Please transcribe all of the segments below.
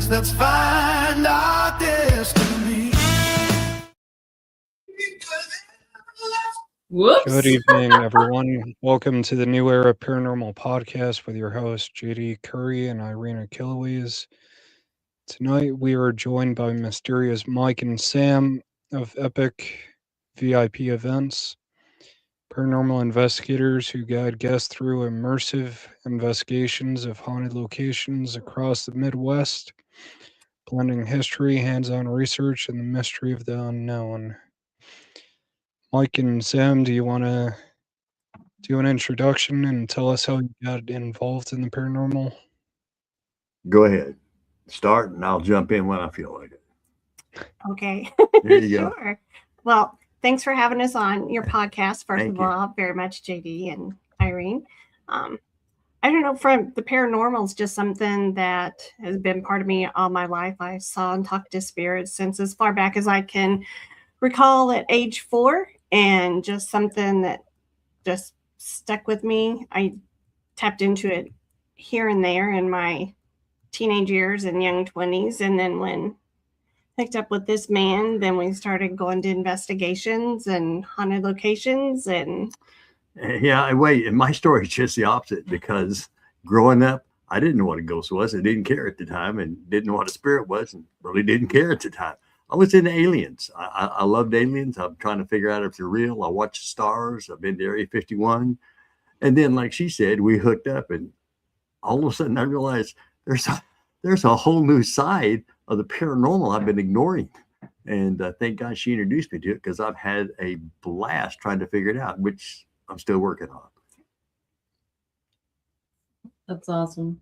Let's find our destiny. Whoops. Good evening, everyone. Welcome to the New Era Paranormal Podcast with your hosts, JD Curry and Irina Killoways. Tonight, we are joined by mysterious Mike and Sam of Epic VIP Events, paranormal investigators who guide guests through immersive investigations of haunted locations across the Midwest, blending history, hands-on research, and the mystery of the unknown. Mike and Sam, do you want to do an introduction and tell us how you got involved in the paranormal? Go ahead. Start, and I'll jump in when I feel like it. Okay. There you go. Sure. Well, thanks for having us on your podcast. First Thank of you. all, very much JD and Irene. I don't know, from the paranormal is just something that has been part of me all my life. I saw and talked to spirits since as far back as I can recall at age 4, and just something that just stuck with me. I tapped into it here and there in my teenage years and young 20s, and then when picked up with this man, then we started going to investigations and haunted locations. And Yeah, wait, and my story is just the opposite, because growing up, I didn't know what a ghost was. I didn't care at the time, and didn't know what a spirit was, and really didn't care at the time. I was into aliens. I loved aliens. I'm trying to figure out if they're real. I watched the stars. I've been to Area 51. And then, like she said, we hooked up, and all of a sudden I realized there's a whole new side of the paranormal I've been ignoring. And thank God she introduced me to it, because I've had a blast trying to figure it out, which I'm still working on. That's awesome.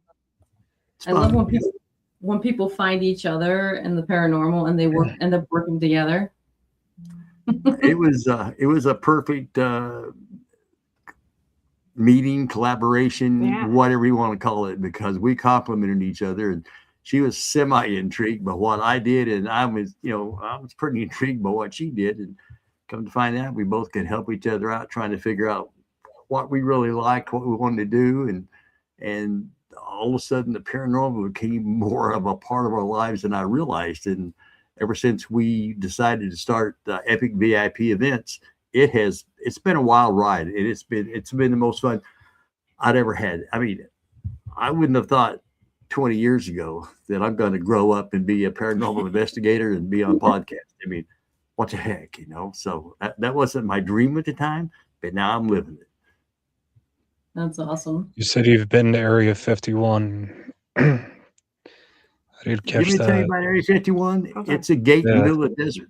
It's I love fun. when people find each other in the paranormal and they end up working together. It was a perfect meeting, collaboration, Yeah. whatever you want to call it, because we complimented each other, and she was semi-intrigued by what I did, and I was pretty intrigued by what she did. And come to find out, we both could help each other out, trying to figure out what we really liked, what we wanted to do, and all of a sudden the paranormal became more of a part of our lives than I realized. And ever since we decided to start Epic VIP Events, it's been a wild ride, and it's been the most fun I'd ever had. I mean, I wouldn't have thought 20 years ago that I'm going to grow up and be a paranormal investigator and be on podcast. I mean, what the heck, So that wasn't my dream at the time, but now I'm living it. That's awesome. You said you've been to Area 51. I did catch Let me tell you that. about Area 51. Okay. It's a gate in the Yeah. middle of the desert.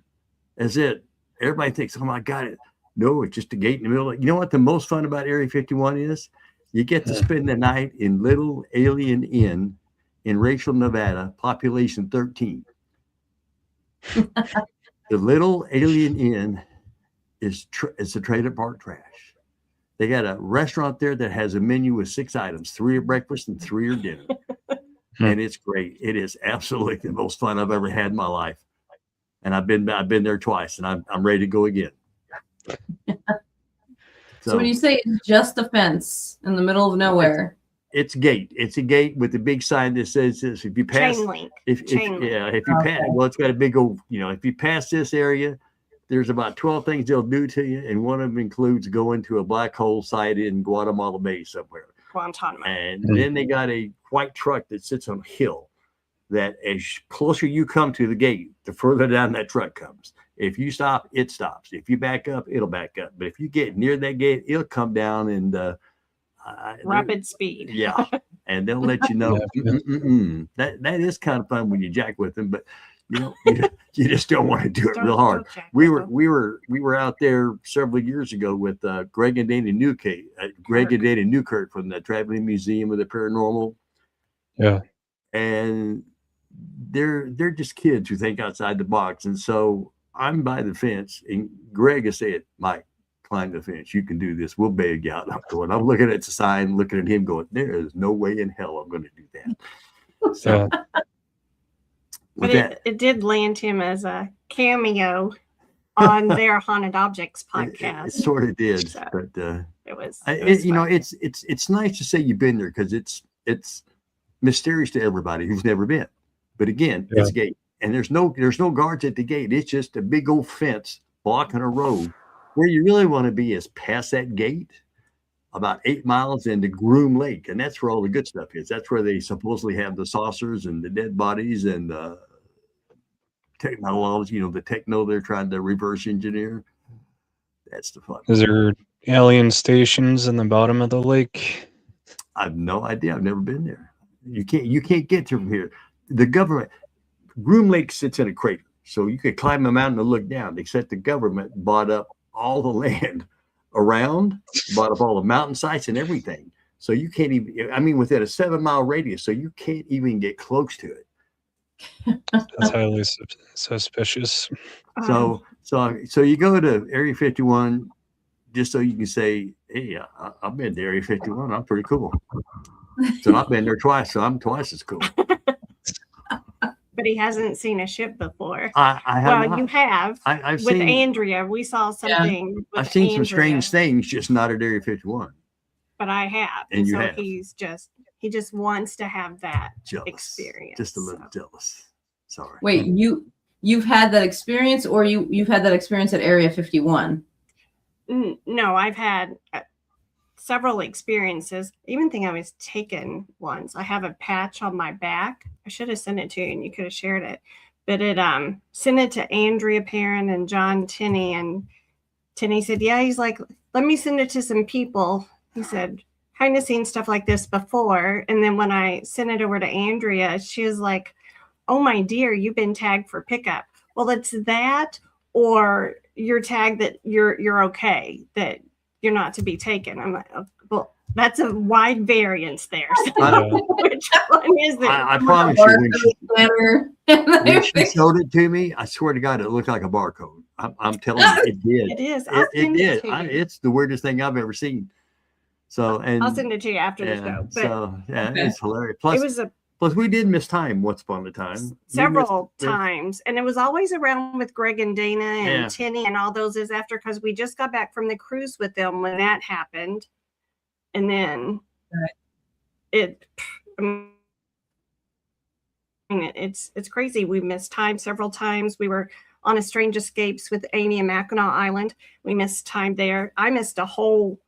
That's it. Everybody thinks, oh my God, no, it's just a gate in the middle. You know what the most fun about Area 51 is? You get to spend the night in Little Alien Inn in Rachel, Nevada, population 13. The Little Alien Inn is a trailer park trash. They got a restaurant there that has a menu with 6 items, 3 are breakfast and 3 are dinner. And it's great. It is absolutely the most fun I've ever had in my life. And I've been there twice, and I'm ready to go again. So when you say it's just a fence in the middle of nowhere, it's a gate. It's a gate with a big sign that says this. If you pass, chain link. if you pass, well, it's got a big old, if you pass this area, there's about 12 things they'll do to you, and one of them includes going to a black hole site in Guatemala Bay somewhere. Guantanamo. And then they got a white truck that sits on a hill that as closer you come to the gate, the further down that truck comes. If you stop, it stops. If you back up, it'll back up. But if you get near that gate, it'll come down and Rapid speed. Yeah. And they'll let you know. That is kind of fun when you jack with them, but you just don't want to do it real hard. We were out there several years ago with Greg and Dana Newkirk from the Traveling Museum of the Paranormal. Yeah. And they're just kids who think outside the box. And so I'm by the fence, and Greg has said, Mike, climb the fence. You can do this. We'll bail you out. I'm looking at the sign, looking at him going, there is no way in hell I'm going to do that. So But it did land him as a cameo on their Haunted Objects podcast. It sort of did, So, but it was it's nice to say you've been there, because it's mysterious to everybody who's never been. But again, it's a gate, and there's no guards at the gate. It's just a big old fence blocking a road. Where you really want to be is past that gate, about 8 miles into Groom Lake, and that's where all the good stuff is. That's where they supposedly have the saucers and the dead bodies and the technology, the techno they're trying to reverse engineer. That's the fun. Is there alien stations in the bottom of the lake? I've no idea. I've never been there. You can't get to from here. The government, Groom Lake sits in a crater, so you could climb a mountain and look down, except the government bought up all the land around, bought up all the mountain sites and everything. So you can't even, within a 7-mile radius, so you can't even get close to it. That's highly suspicious. So you go to Area 51 just so you can say, hey, I've been to Area 51. I'm pretty cool. So I've been there twice, so I'm twice as cool. But he hasn't seen a ship before. I have. Well, you have. I've with seen Andrea, we saw something. With I've seen some Andrea, strange things, just not at Area 51. But I have. And you so have. He just wants to have that Jealous. experience. Just a little jealous. Sorry. Wait, you've had that experience, or you've had that experience at Area 51? No, I've had several experiences. I even think I was taken once. I have a patch on my back. I should have sent it to you and you could have shared it. But it sent it to Andrea Perrin and John Tinney, and Tinney said, yeah, he's like, let me send it to some people. He said, kind of seen stuff like this before. And then when I sent it over to Andrea, she was like, oh my dear, you've been tagged for pickup. Well, it's that, or you're tagged that you're okay, that you're not to be taken. I'm like, oh, well, that's a wide variance there. So which one is it? I promise you, when she showed it to me, I swear to God, it looked like a barcode. I'm telling you, it did. It is. It did. It's the weirdest thing I've ever seen. So, and I'll send it to you after the show. But it's hilarious. Plus, we did miss time once upon a time. Several times. And it was always around with Greg and Dana and Tinny and all those is after, because we just got back from the cruise with them when that happened. And then it's crazy. We missed time several times. We were on a Strange Escapes with Amy and Mackinac Island. We missed time there. I missed a whole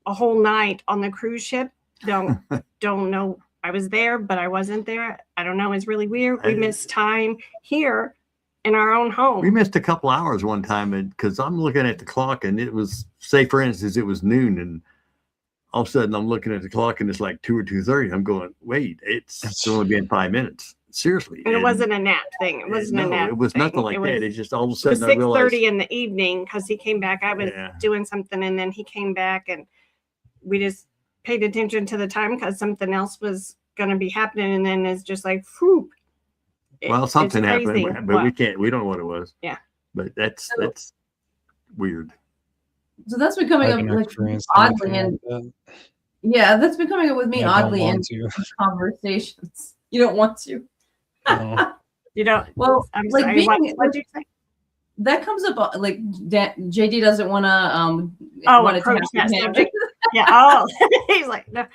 night on the cruise ship. Don't know. I was there, but I wasn't there. I don't know. It's really weird. We missed time here in our own home. We missed a couple hours one time because I'm looking at the clock and it was, say for instance, it was noon, and all of a sudden I'm looking at the clock and it's like 2 or 2:30. I'm going, wait, it's only been 5 minutes. Seriously. And it wasn't a nap thing. It wasn't a nap. It was nothing like that. It just all of a sudden it was 6:30 in the evening because he came back. I was doing something and then he came back and we just paid attention to the time because something else was going to be happening, and then it's just like, whoop. Something happened, but we don't know what it was. Yeah. But that's weird. So that's been coming up like oddly, and that's been coming up with me oddly in conversations. You don't want to. No. You don't. Well, I'm like sorry, what did you say? That comes up like JD doesn't want to approach that subject. Yeah. Oh, he's like, no.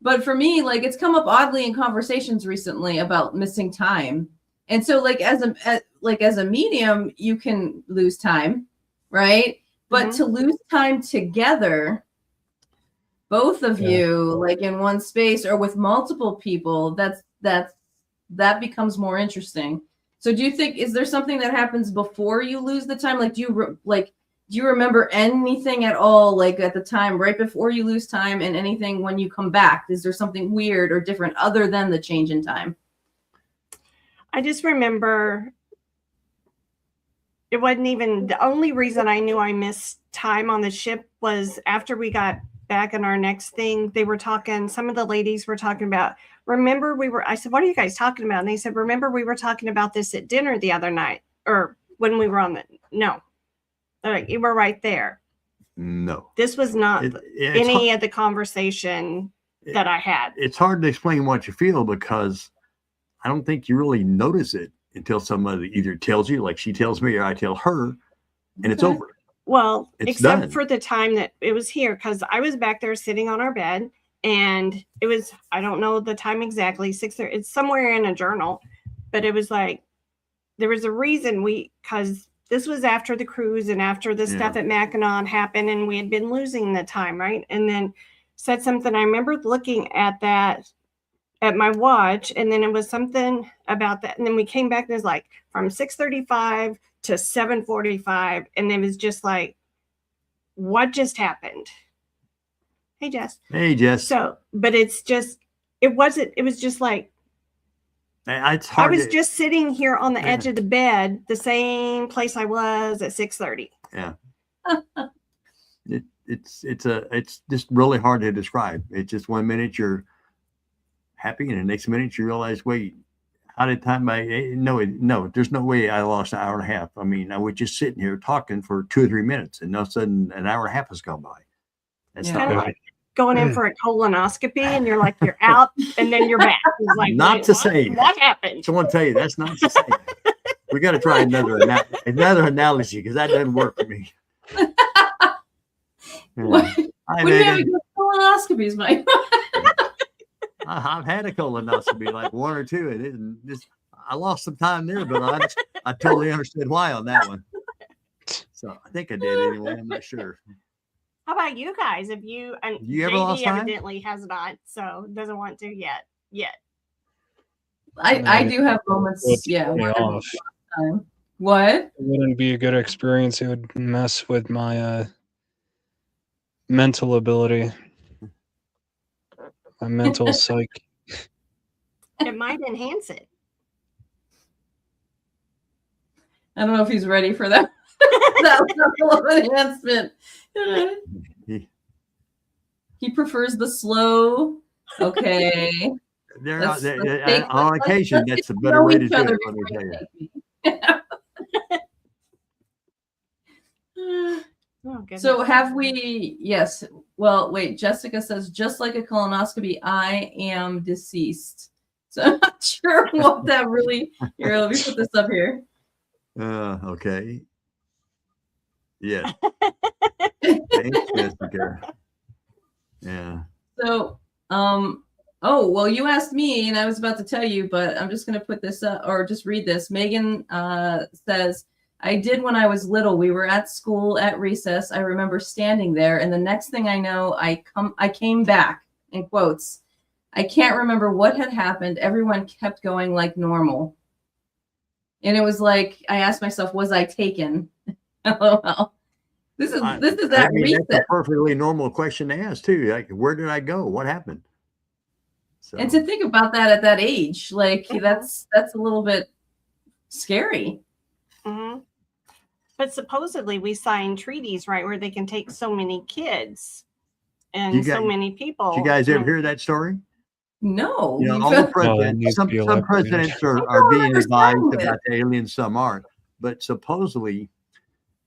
But for me, like, it's come up oddly in conversations recently about missing time. And so like as a medium, you can lose time, right? But to lose time together, both of you, like in one space or with multiple people, that becomes more interesting. So do you think, is there something that happens before you lose the time? Like, do you remember anything at all, like at the time, right before you lose time, and anything when you come back? Is there something weird or different other than the change in time? I just remember it wasn't even, the only reason I knew I missed time on the ship was after we got back in our next thing, they were talking, some of the ladies were talking about, I said, what are you guys talking about? And they said, remember we were talking about this at dinner the other night, or when we were no. Like, you were right there. No. This was not any of the conversation that I had. It's hard to explain what you feel because I don't think you really notice it until somebody either tells you, like she tells me or I tell her, and it's over. Well, it's except done. for the time that it was here, because I was back there sitting on our bed And it was, I don't know the time exactly, 6:30. It's somewhere in a journal, but it was like, there was a reason because this was after the cruise and after the stuff at Mackinac happened, and we had been losing the time, right? And then said something. I remember looking at that at my watch, and then it was something about that. And then we came back and it was like from 6:35 to 7:45, and it was just like, what just happened? Hey, Jess. Hey, Jess. So, but it's just, it was just like, it's hard. I was just sitting here on the edge of the bed, the same place I was at 6:30. Yeah. It's just really hard to describe. It's just one minute you're happy, and the next minute you realize, wait, how did time no, there's no way I lost an hour and a half. I mean, I was just sitting here talking for 2 or 3 minutes, and all of a sudden an hour and a half has gone by. That's kind of like going in for a colonoscopy, and you're like, you're out, and then you're back. It's like, not the same. What happened? Someone tell you that's not the same. We got to try another analogy, because that doesn't work for me. When you have colonoscopies, Mike? I've had a colonoscopy, like 1 or 2, and I lost some time there, but I totally understood why on that one. So I think I did anyway. I'm not sure. How about you guys? Have you? And you ever lost time? Evidently has not, so doesn't want to yet. I do have moments. Yeah. What? It wouldn't be a good experience. It would mess with my mental ability, my mental psyche. It might enhance it. I don't know if he's ready for that. That level of enhancement. He prefers the slow. Okay. On occasion, that's a better way to do it. Let me tell you. Oh, so have we? Yes. Well, wait. Jessica says, just like a colonoscopy, I am deceased. So I'm not sure what that really. Here, let me put this up here. Okay. Yeah. Thanks, Jessica. Yeah. So, oh, well, you asked me, and I was about to tell you, but I'm just going to put this up, or just read this. Megan says, I did when I was little. We were at school at recess. I remember standing there, and the next thing I know, I came back, in quotes. I can't remember what had happened. Everyone kept going like normal. And it was like, I asked myself, was I taken? LOL. This is that recess. That's a perfectly normal question to ask too. Like, where did I go? What happened? So. And to think about that at that age, like that's a little bit scary. Mm-hmm. But supposedly we sign treaties, right, where they can take so many kids and so many people. Did you guys ever hear that story? No. You know, all the presidents, some presidents are being advised about the aliens, some aren't. But supposedly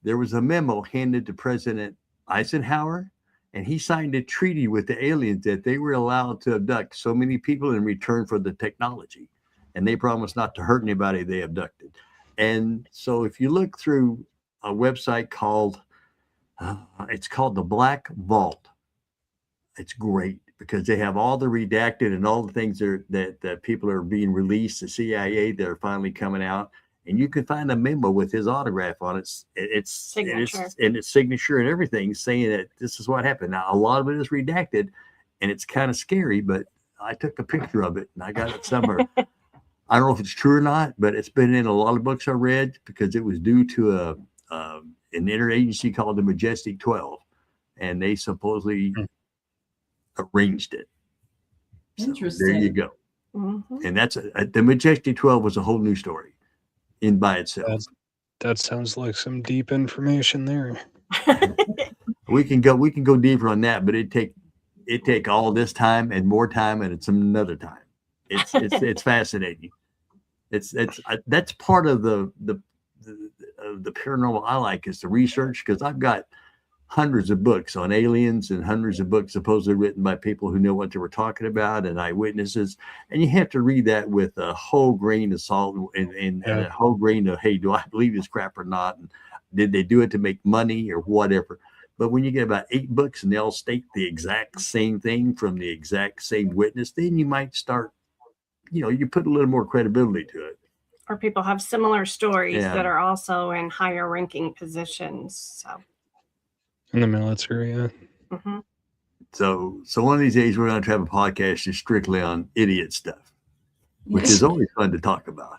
there was a memo handed to President Eisenhower, and he signed a treaty with the aliens that they were allowed to abduct so many people in return for the technology. And they promised not to hurt anybody they abducted. And so if you look through a website called, it's called the Black Vault. It's great because they have all the redacted and all the things that people are being released, the CIA, that are finally coming out. And you can find a memo with his autograph on it. It's signature and everything, saying that this is what happened. Now, a lot of it is redacted, and it's kind of scary, but I took a picture of it, and I got it somewhere. I don't know if it's true or not, but it's been in a lot of books I read because it was due to an interagency called the Majestic 12, and they supposedly arranged it. Interesting. So there you go. Mm-hmm. And that's the Majestic 12 was a whole new story in by itself. That sounds like some deep information there. We can go deeper on that, but it take all this time and more time, and it's another time. It's fascinating. That's part of the paranormal I like, is the research, because I've got hundreds of books on aliens and hundreds of books supposedly written by people who know what they were talking about and eyewitnesses. And you have to read that with a whole grain of salt and a whole grain of, hey, do I believe this crap or not? And did they do it to make money or whatever? But when you get about 8 books and they all state the exact same thing from the exact same witness, then you might start, you put a little more credibility to it. Or people have similar stories Yeah. that are also in higher ranking positions. So In the military, yeah. mhm. So one of these days we're going to have a podcast just strictly on idiot stuff, which is always fun to talk about.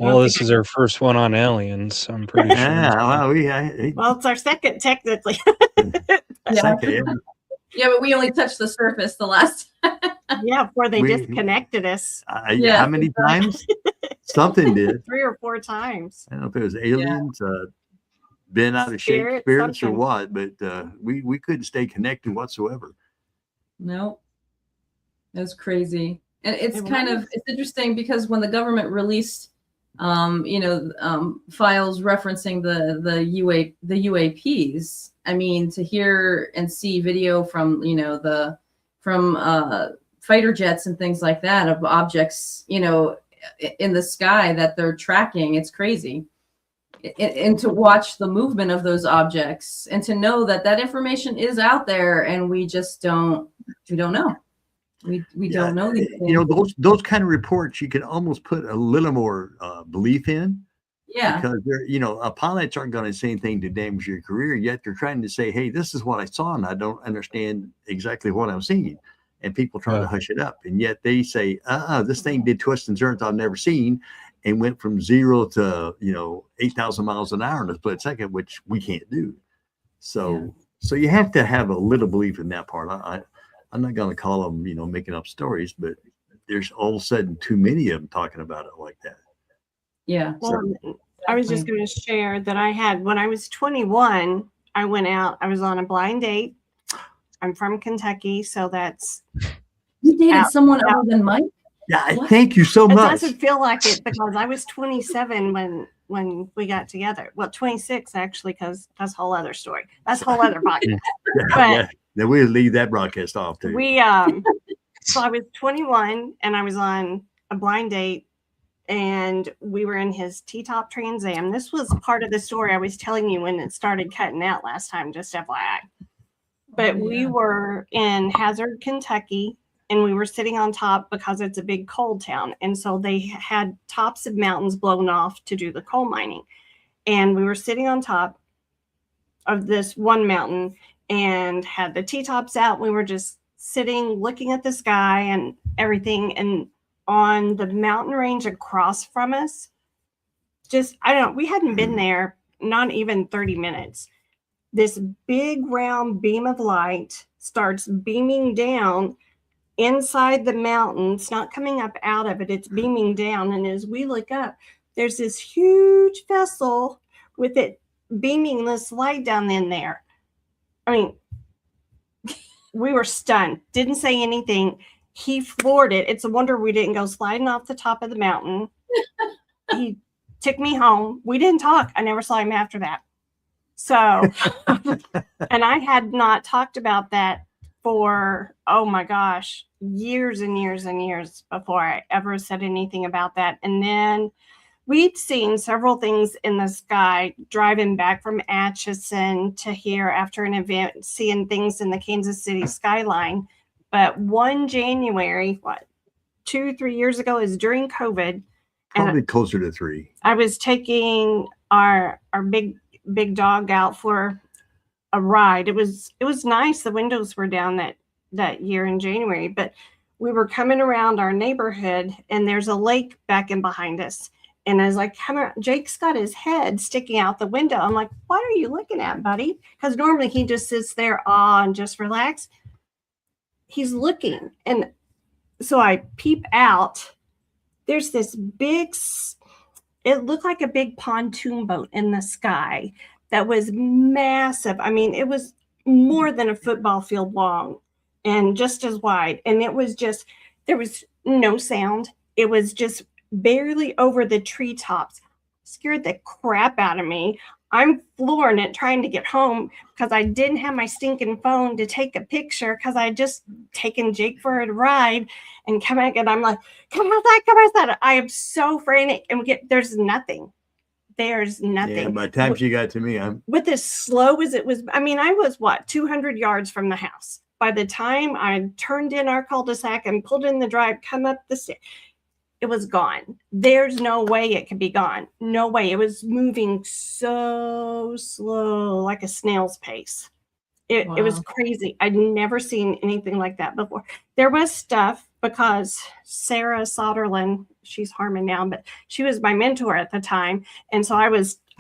Well, this is our first one on aliens. I'm pretty sure. Yeah, Well, it's our second technically. Yeah, but we only touched the surface the last time. Yeah, before they disconnected us. How many times? Something did. 3 or 4 times. I don't know if it was aliens, been out of shape spirits or what, but we couldn't stay connected whatsoever. No, that's crazy. And it's it's interesting because when the government released files referencing the UAPs, I mean, to hear and see video from fighter jets and things like that of objects in the sky that they're tracking, it's crazy. And to watch the movement of those objects and to know that information is out there and we just don't know. We don't know these things. Those kind of reports you can almost put a little more belief in. Yeah. Because pilots aren't going to say anything to damage your career, yet they're trying to say, hey, this is what I saw and I don't understand exactly what I'm seeing. And people try to hush it up. And yet they say, this thing did twists and turns I've never seen and went from 0 to 8,000 miles an hour in a split second, which we can't do. So you have to have a little belief in that part. I'm not going to call them, making up stories, but there's all of a sudden too many of them talking about it like that. Yeah. Well, I was just going to share that when I was 21, I went out, I was on a blind date. I'm from Kentucky, so that's. You dated someone other than Mike? Yeah, thank you so much. It doesn't feel like it because I was 27 when we got together. Well, 26 actually, because that's a whole other story. That's a whole other podcast. Then we'll leave that broadcast off too. So I was 21 and I was on a blind date and we were in his T-top Trans Am. This was part of the story I was telling you when it started cutting out last time, just FYI. But we were in Hazard, Kentucky, and we were sitting on top because it's a big coal town. And so they had tops of mountains blown off to do the coal mining. And we were sitting on top of this one mountain and had the T-tops out. We were just sitting, looking at the sky and everything. And on the mountain range across from us, we hadn't been there, not even 30 minutes. This big round beam of light starts beaming down inside the mountain. It's not coming up out of it. It's beaming down. And as we look up, there's this huge vessel with it beaming this light down in there. I mean, we were stunned. Didn't say anything. He floored it. It's a wonder we didn't go sliding off the top of the mountain. He took me home. We didn't talk. I never saw him after that. So, and I had not talked about that for, oh my gosh, years and years and years before I ever said anything about that. And then we'd seen several things in the sky driving back from Atchison to here after an event, seeing things in the Kansas City skyline. But one January, 2-3 years ago, is during COVID. Probably closer to 3. I was taking our big dog out for a ride. It was nice. The windows were down that year in January, but we were coming around our neighborhood and there's a lake back in behind us. And as I come around, Jake's got his head sticking out the window. I'm like, what are you looking at, buddy? Because normally he just sits there and just relax. He's looking. And so I peep out. There's this big, it looked like a big pontoon boat in the sky that was massive. I mean, it was more than a football field long and just as wide. And it was just, there was no sound. It was just barely over the treetops. Scared the crap out of me. I'm flooring it, trying to get home because I didn't have my stinking phone to take a picture because I had just taken Jake for a ride and come back and I'm like, come outside. I am so frantic and there's nothing. There's nothing. Yeah, by the time she got to me, I'm with as slow as it was. I mean, I was what, 200 yards from the house. By the time I turned in our cul-de-sac and pulled in the drive, come up the stairs, it was gone. There's no way it could be gone. No way. It was moving so slow, like a snail's pace. It was crazy. I'd never seen anything like that before. There was stuff because Sarah Soderlin, she's Harmon now, but she was my mentor at the time. And so I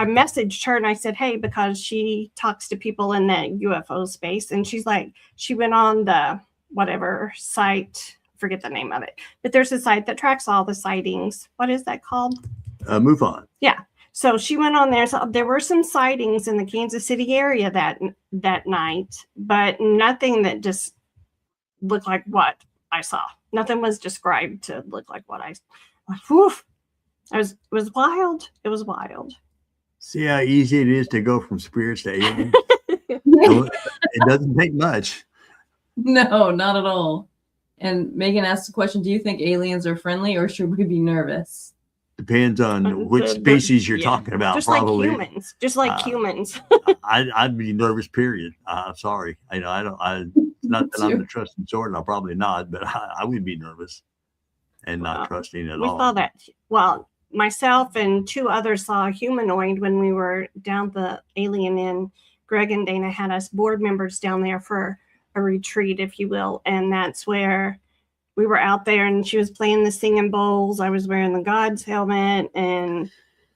messaged her and I said, hey, because she talks to people in that UFO space. And she's like, she went on the whatever site, forget the name of it, but there's a site that tracks all the sightings. What is that called? MUFON. Yeah. So she went on there. So there were some sightings in the Kansas City area that night, but nothing that just looked like what I saw. Nothing was described to look like what I saw. Whew. It was wild. It was wild. See how easy it is to go from spirits to aliens? It doesn't take much. No, not at all. And Megan asked the question, do you think aliens are friendly or should we be nervous? Depends on which species you're talking about. Just probably. like humans. Just like humans. I'd be nervous, period. I'm sorry. Not that I'm the trusting sort, and I'll probably not, but I would be nervous and not trusting at all. We saw that. Well, myself and two others saw a humanoid when we were down the Alien Inn. Greg and Dana had us board members down there for a retreat, if you will. And that's where we were out there and she was playing the singing bowls. I was wearing the God's helmet and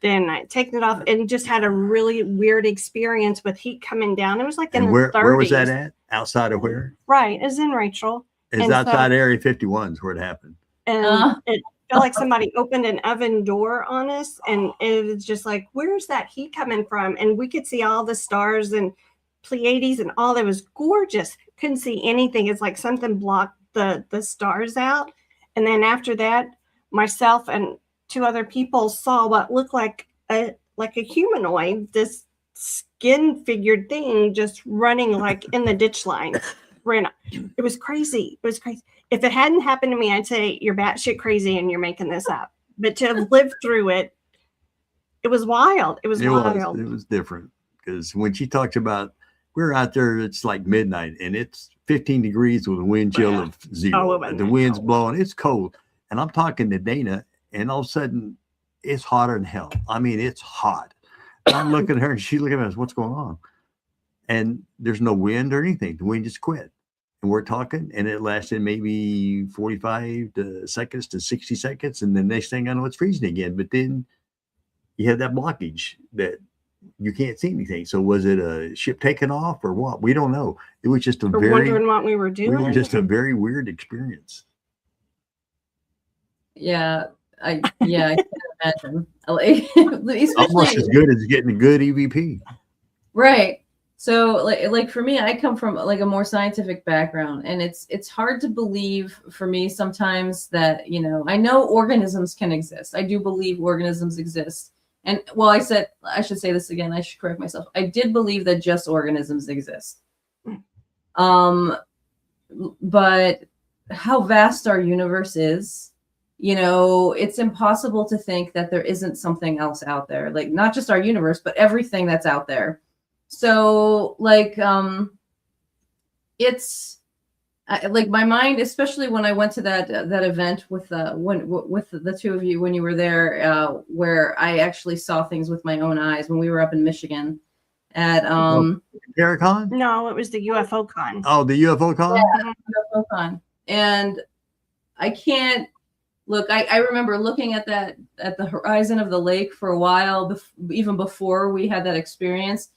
then I taken it off and just had a really weird experience with heat coming down. It was like in the 30s. Where was that at? Outside of where? Right. It was in Rachel. It's outside Area 51 is where it happened. And it felt like somebody opened an oven door on us. And it was just like, where's that heat coming from? And we could see all the stars and Pleiades and all that. Was gorgeous. Couldn't see anything. It's like something blocked the stars out. And then after that, myself and two other people saw what looked like a humanoid, this skin figured thing just running like in the ditch line. It was crazy. It was crazy. If it hadn't happened to me, I'd say you're batshit crazy and you're making this up. But to have lived through it, it was wild. It was wild. It was different because when she talks about we're out there, it's like midnight and it's 15 degrees with a wind chill of 0. The wind's blowing. It's cold. And I'm talking to Dana and all of a sudden it's hotter than hell. I mean, it's hot. I'm looking at her and she's looking at us. What's going on? And there's no wind or anything. The wind just quit. And we're talking and it lasted maybe 45 seconds to 60 seconds. And the next thing I know, it's freezing again. But then you have that blockage that you can't see anything. So was it a ship taking off or what? We don't know. It was just wondering what we were doing. We were just a very weird experience. Yeah, I can imagine. Almost as good as getting a good EVP. Right. So like for me, I come from like a more scientific background, and it's hard to believe for me sometimes that, I know organisms can exist. I do believe organisms exist. And well, I should say this again. I should correct myself. I did believe that just organisms exist. But how vast our universe is, it's impossible to think that there isn't something else out there. Like not just our universe, but everything that's out there. So it's like my mind, especially when I went to that event with the two of you when you were there, where I actually saw things with my own eyes when we were up in Michigan at Paracon? No, it was the UFO con. Oh, the UFO con? Yeah, UFO con. And I can't look. I remember looking at the horizon of the lake for a while, even before we had that experience.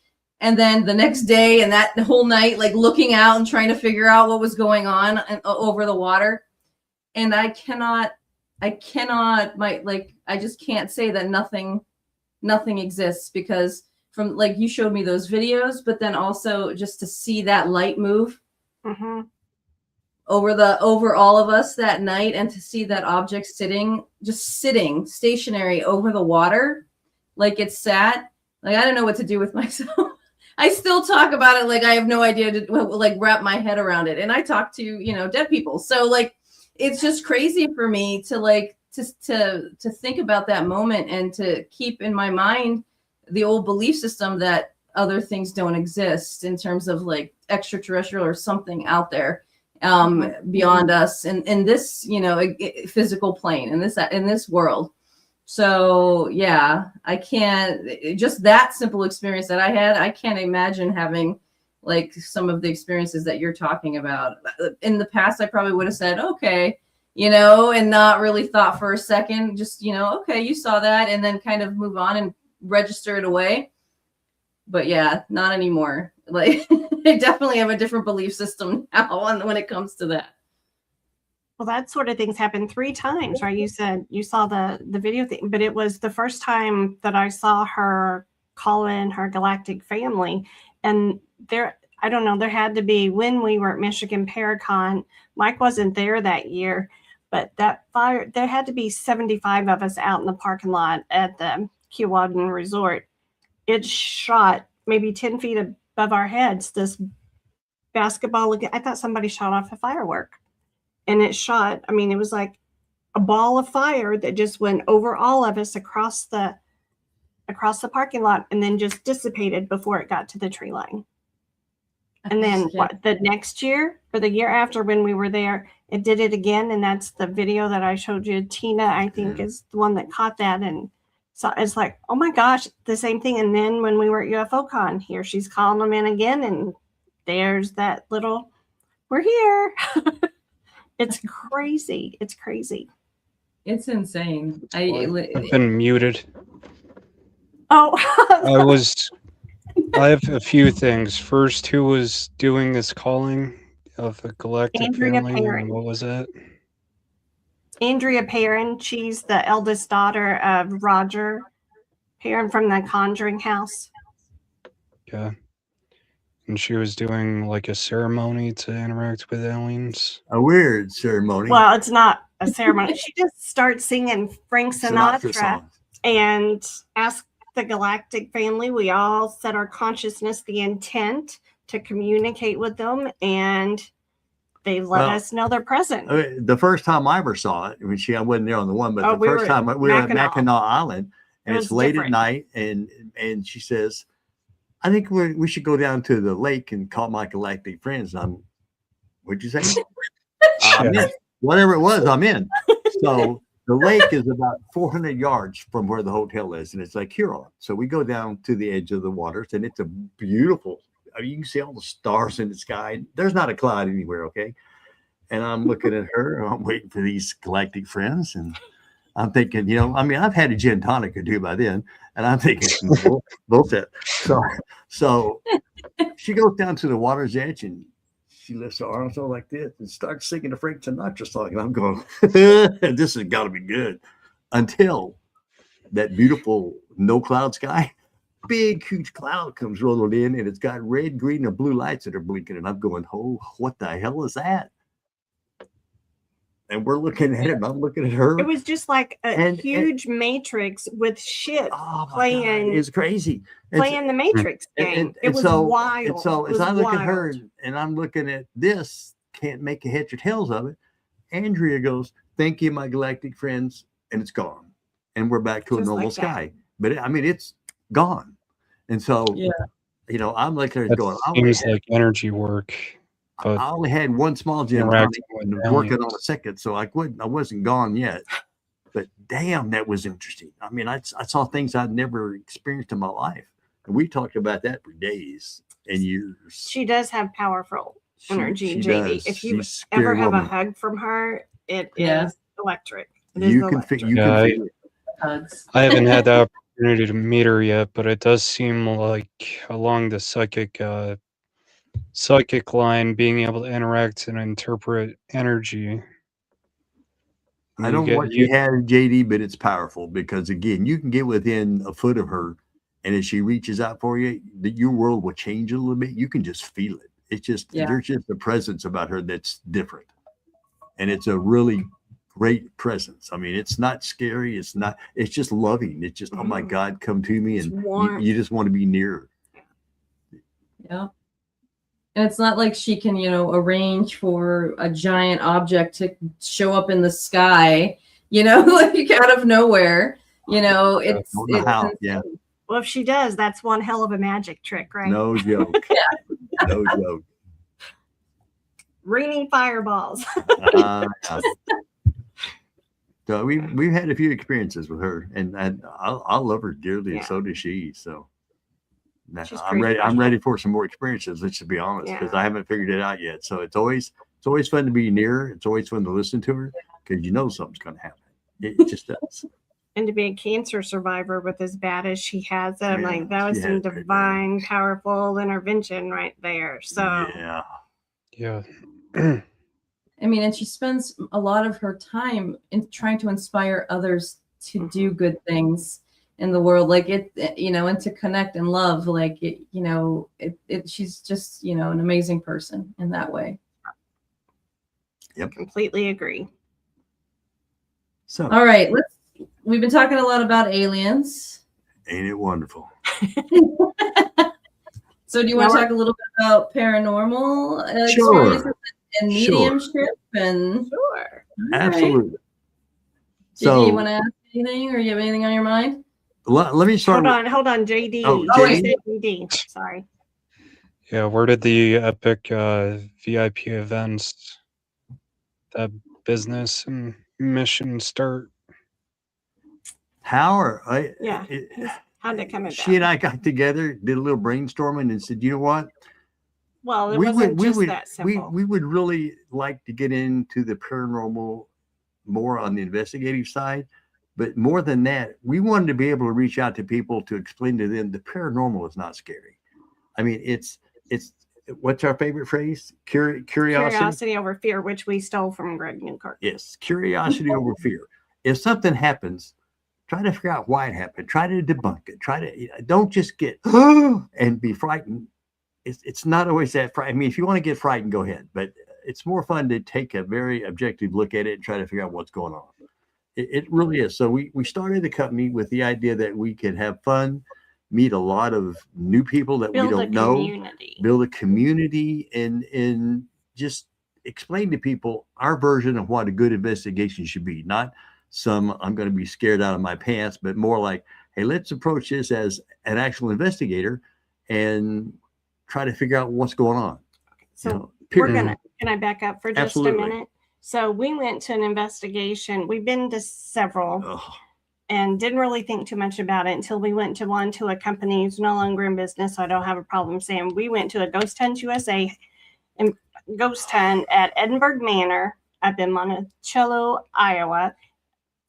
And then the next day and that whole night, like looking out and trying to figure out what was going on over the water. And I just can't say that nothing exists, because from like you showed me those videos, but then also just to see that light move over all of us that night, and to see that object sitting stationary over the water, like it sat, like I don't know what to do with myself. I still talk about it like I have no idea to like wrap my head around it. And I talk to, dead people. So like, it's just crazy for me to like, to think about that moment and to keep in my mind the old belief system that other things don't exist in terms of like extraterrestrial or something out there beyond us in this, you know, physical plane, in this world. So yeah, I can't, just that simple experience that I had, I can't imagine having like some of the experiences that you're talking about. In the past, I probably would have said, okay, you know, and not really thought for a second, just, you know, okay, you saw that, and then kind of move on and register it away. But yeah, not anymore. Like I definitely have a different belief system now when it comes to that. Well, that sort of things happened 3 times, right? You said you saw the video thing, but it was the first time that I saw her call in her galactic family. And there, I don't know, there had to be, when we were at Michigan Paracon, Mike wasn't there that year, but that fire, there had to be 75 of us out in the parking lot at the Kewadin Resort. It shot maybe 10 feet above our heads, this basketball. I thought somebody shot off a firework. And it shot, I mean, it was like a ball of fire that just went over all of us across the parking lot, and then just dissipated before it got to the tree line. And then the next year or the year after, when we were there, it did it again. And that's the video that I showed you. Tina, I think, is the one that caught that. And so it's like, oh my gosh, the same thing. And then when we were at UFOCon, here she's calling them in again. And there's that little, we're here. It's crazy. It's crazy. It's insane. I've been muted. Oh, I have a few things. First, who was doing this calling of a galactic Andrea family? Perrin. What was that? Andrea Perrin. She's the eldest daughter of Roger Perrin from the Conjuring House. Yeah. And she was doing like a ceremony to interact with aliens. A weird ceremony. Well, it's not a ceremony. She just starts singing Frank Sinatra songs. And asks the galactic family. We all set our consciousness, the intent to communicate with them, and they let us know they're present. The first time I ever saw it, I mean, I wasn't there on the one, but the first time we were at Mackinac Island, and it's late at night, and she says, I think we should go down to the lake and call my galactic friends. And what'd you say? I'm in. Whatever it was, I'm in. So the lake is about 400 yards from where the hotel is, and it's like Huron. So we go down to the edge of the waters, and it's a beautiful, I mean, you can see all the stars in the sky. There's not a cloud anywhere, okay? And I'm looking at her, and I'm waiting for these galactic friends, and I'm thinking, you know, I mean, I've had a gin tonic or two by then, and I'm thinking, bullshit. So she goes down to the water's edge, and she lifts her arms all like this and starts singing the Frank Sinatra song. And I'm going, this has got to be good. Until that beautiful no cloud sky, big, huge cloud comes rolling in, and it's got red, green, and blue lights that are blinking. And I'm going, oh, what the hell is that? And we're looking at it, and I'm looking at her. It was just like a huge matrix with shit playing. It's crazy. Playing the Matrix game. It was wild. And so as I look at her and I'm looking at this, can't make a heads or tails of it, Andrea goes, thank you, my galactic friends, and it's gone. And we're back to a normal sky. But I mean, it's gone. And so, you know, I'm like her going, seems like energy work. I only had one small gym and working on a second, so I wasn't gone yet. But damn, that was interesting. I mean, I saw things I'd never experienced in my life. And we talked about that for days and years. She does have powerful energy, JD. If you ever have a hug from her, it is electric. You can feel it. I haven't had the opportunity to meet her yet, but it does seem like along the psychic line, being able to interact and interpret energy. I don't know what she has, JD, but it's powerful because, again, you can get within a foot of her, and as she reaches out for you, your world will change a little bit. You can just feel it. It's just, there's just a presence about her that's different. And it's a really great presence. I mean, it's not scary. It's just loving. It's just, oh my God, come to me. And you just want to be near her. Yeah. And it's not like she can, you know, arrange for a giant object to show up in the sky, you know, like out of nowhere. You know, Well, Well, if she does, that's one hell of a magic trick, right? No joke. No joke. Raining fireballs. Yeah. So we've had a few experiences with her, and I love her dearly, and Yeah. so does she. So She's I'm pretty ready. I'm special. ready for some more experiences. Let's just be honest, because Yeah. I haven't figured it out yet. So it's always fun to be near her. It's always fun to listen to her, because you know something's going to happen. It just does. And to be a cancer survivor with as bad as she has it, I'm Yeah, like, that was she some had it pretty divine, powerful intervention right there. So Yeah. Yeah. I mean, and she spends a lot of her time in trying to inspire others to do good things in the world, like it, and to connect and love, like it, she's just, an amazing person in that way. Yep. completely agree. So All right, we've been talking a lot about aliens. ain't it wonderful? So do you want to talk a little bit about paranormal experiences and mediumship? And Sure. Absolutely. JD, you want to ask anything, or you have anything on your mind? Let me start. Hold on, JD. Oh, JD. Sorry. Yeah, where did the epic VIP events, that business and mission start? How How'd it come about? She and I got together, did a little brainstorming, and said, you know what? Well, it wasn't just that simple. We would really like to get into the paranormal more on the investigative side. But more than that, we wanted to be able to reach out to people to explain to them the paranormal is not scary. I mean, it's what's our favorite phrase? Curiosity over fear, which we stole from Greg Newkirk. Yes, curiosity over fear. If something happens, try to figure out why it happened. Try to debunk it. Don't just get and be frightened. It's not always that frightened. I mean, if you want to get frightened, go ahead. But it's more fun to take a very objective look at it and try to figure out what's going on. It really is. So we started the company with the idea that we could have fun, meet a lot of new people that we don't know, build a community, and just explain to people our version of what a good investigation should be. Not some I'm going to be scared out of my pants, but more like, hey, let's approach this as an actual investigator and try to figure out what's going on. So can I back up for just a minute? So we went to an investigation. We've been to several and didn't really think too much about it until we went to a company who's no longer in business. So I don't have a problem saying we went to a Ghost Hunt USA and Ghost Hunt at Edinburgh Manor up in Monticello, Iowa.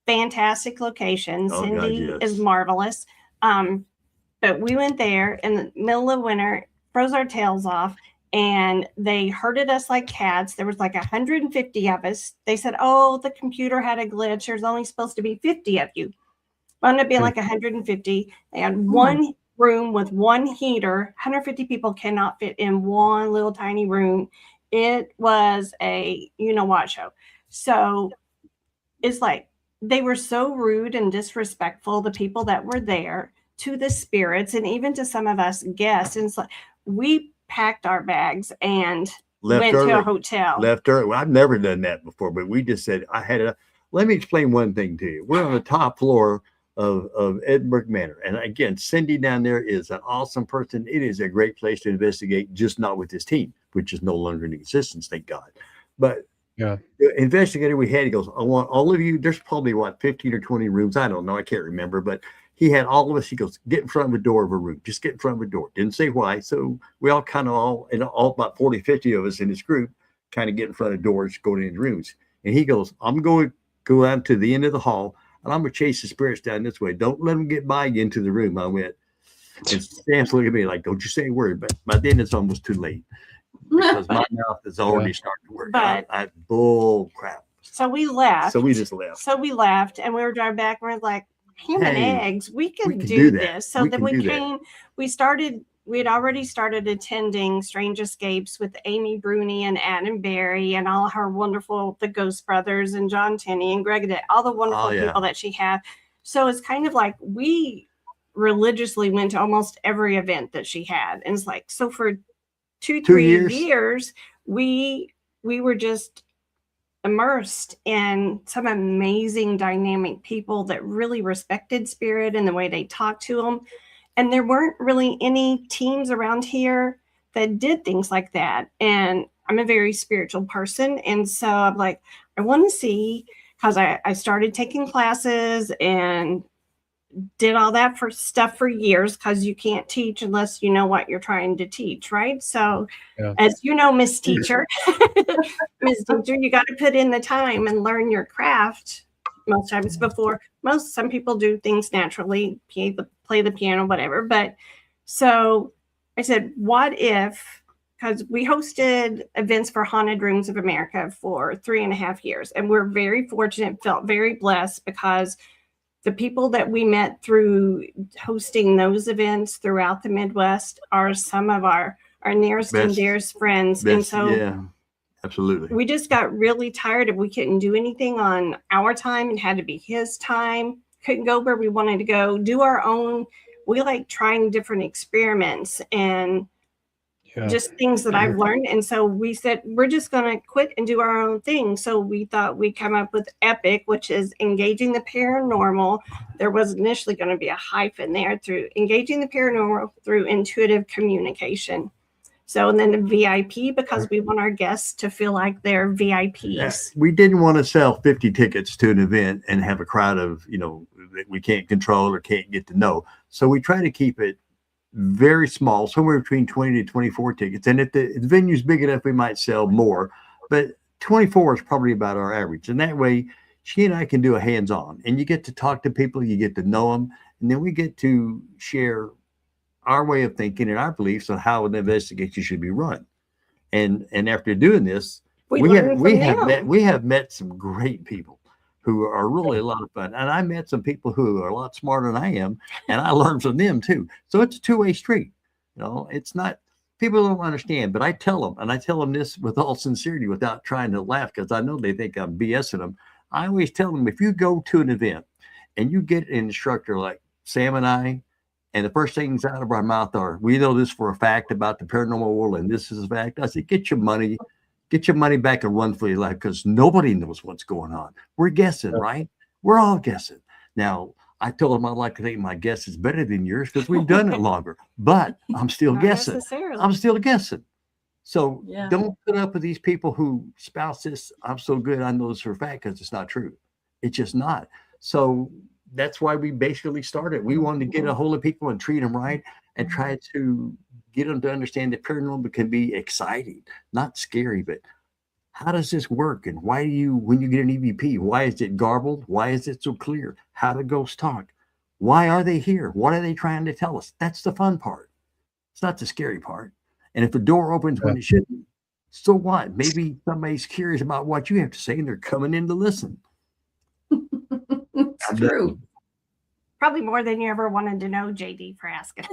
Fantastic location. Cindy is marvelous. But we went there in the middle of winter, froze our tails off, and they herded us like cats. There was like 150 of us. They said, oh, the computer had a glitch. There's only supposed to be 50 of you. It ended up being like 150. They had one room with one heater. 150 people cannot fit in one little tiny room. It was a you-know-what show. So it's like they were so rude and disrespectful, the people that were there, to the spirits and even to some of us guests. And it's like we packed our bags and went to a hotel. Left early. Well, I've never done that before, but we just said, let me explain one thing to you. We're on the top floor of Edinburgh Manor. And again, Cindy down there is an awesome person. It is a great place to investigate, just not with this team, which is no longer in existence, thank God. But the investigator we had, he goes, I want all of you, there's probably 15 or 20 rooms. I don't know. I can't remember, but he had all of us. He goes, get in front of a door of a room. Just get in front of a door. Didn't say why. So we all about 40, 50 of us in this group kind of get in front of doors, going into rooms. And he goes, I'm going to go out to the end of the hall and I'm going to chase the spirits down this way. Don't let them get by you into the room. I went, and Sam's looking at me like, don't you say a word. But by then it's almost too late because my mouth is already starting to work. But I bull crap. So we left. So we just left. So we left and we were driving back and we're like, human eggs, we can do this. So then we had already started attending Strange Escapes with Amy Bruni and Adam Berry and all her wonderful, the Ghost Brothers and John Tenney and Greg, all the wonderful people that she had. So it's kind of like we religiously went to almost every event that she had. And it's like, so for 2-3 years, we were just immersed in some amazing dynamic people that really respected spirit and the way they talked to them. And there weren't really any teams around here that did things like that. And I'm a very spiritual person. And so I'm like, I want to see, because I started taking classes and did all that for stuff for years, because you can't teach unless you know what you're trying to teach, right? So Yeah. as you know, Miss Teacher, Miss Teacher, you got to put in the time and learn your craft most times before. Some people do things naturally, play the piano, whatever. But so I said, what if, because we hosted events for Haunted Rooms of America for 3.5 years. And we're very fortunate, felt very blessed, because the people that we met through hosting those events throughout the Midwest are some of our nearest and dearest friends. And so yeah, absolutely. we just got really tired of, we couldn't do anything on our time. It had to be his time. Couldn't go where we wanted to go, do our own. We like trying different experiments and just things that I've learned. And so we said, we're just going to quit and do our own thing. So we thought we'd come up with EPIC, which is engaging the paranormal. There was initially going to be a hyphen there, through engaging the paranormal through intuitive communication. So, and then the VIP, because we want our guests to feel like they're VIPs. Yeah, we didn't want to sell 50 tickets to an event and have a crowd of, that we can't control or can't get to know. So we try to keep it very small, somewhere between 20 to 24 tickets. And if the venue's big enough, we might sell more, but 24 is probably about our average. And that way she and I can do a hands-on, and you get to talk to people, you get to know them, and then we get to share our way of thinking and our beliefs on how an investigation should be run. And after doing this, we have met some great people who are really a lot of fun. And I met some people who are a lot smarter than I am, and I learned from them too. So it's a two-way street. It's not, people don't understand, but I tell them, and I tell them this with all sincerity without trying to laugh, because I know they think I'm BSing them. I always tell them, if you go to an event and you get an instructor like Sam and I, and the first things out of our mouth are, we know this for a fact about the paranormal world, and this is a fact. I said, get your money back and run for your life, because nobody knows what's going on. We're guessing, right? We're all guessing. Now, I told them I'd like to think my guess is better than yours because we've done it longer, but I'm still guessing. I'm still guessing. So don't put up with these people who spouse this, I'm so good, I know this for a fact, because it's not true. It's just not. So that's why we basically started. We wanted to get a hold of people and treat them right, and try to get them to understand that paranormal can be exciting, not scary, but how does this work? And why do you, when you get an EVP, why is it garbled? Why is it so clear? How do ghosts talk? Why are they here? What are they trying to tell us? That's the fun part. It's not the scary part. And if the door opens when it shouldn't, so what? Maybe somebody's curious about what you have to say and they're coming in to listen. It's true. Probably more than you ever wanted to know, JD, for asking.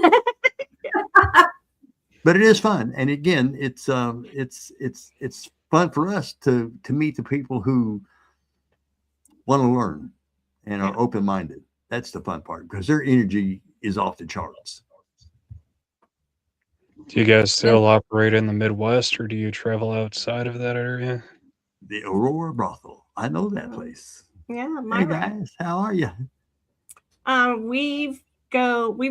But it is fun, and again, it's fun for us to meet the people who want to learn and are open-minded. That's the fun part, because their energy is off the charts. Do you guys still operate in the Midwest, or do you travel outside of that area? The Aurora Brothel. I know that place. Yeah, hey guys, how are you? We've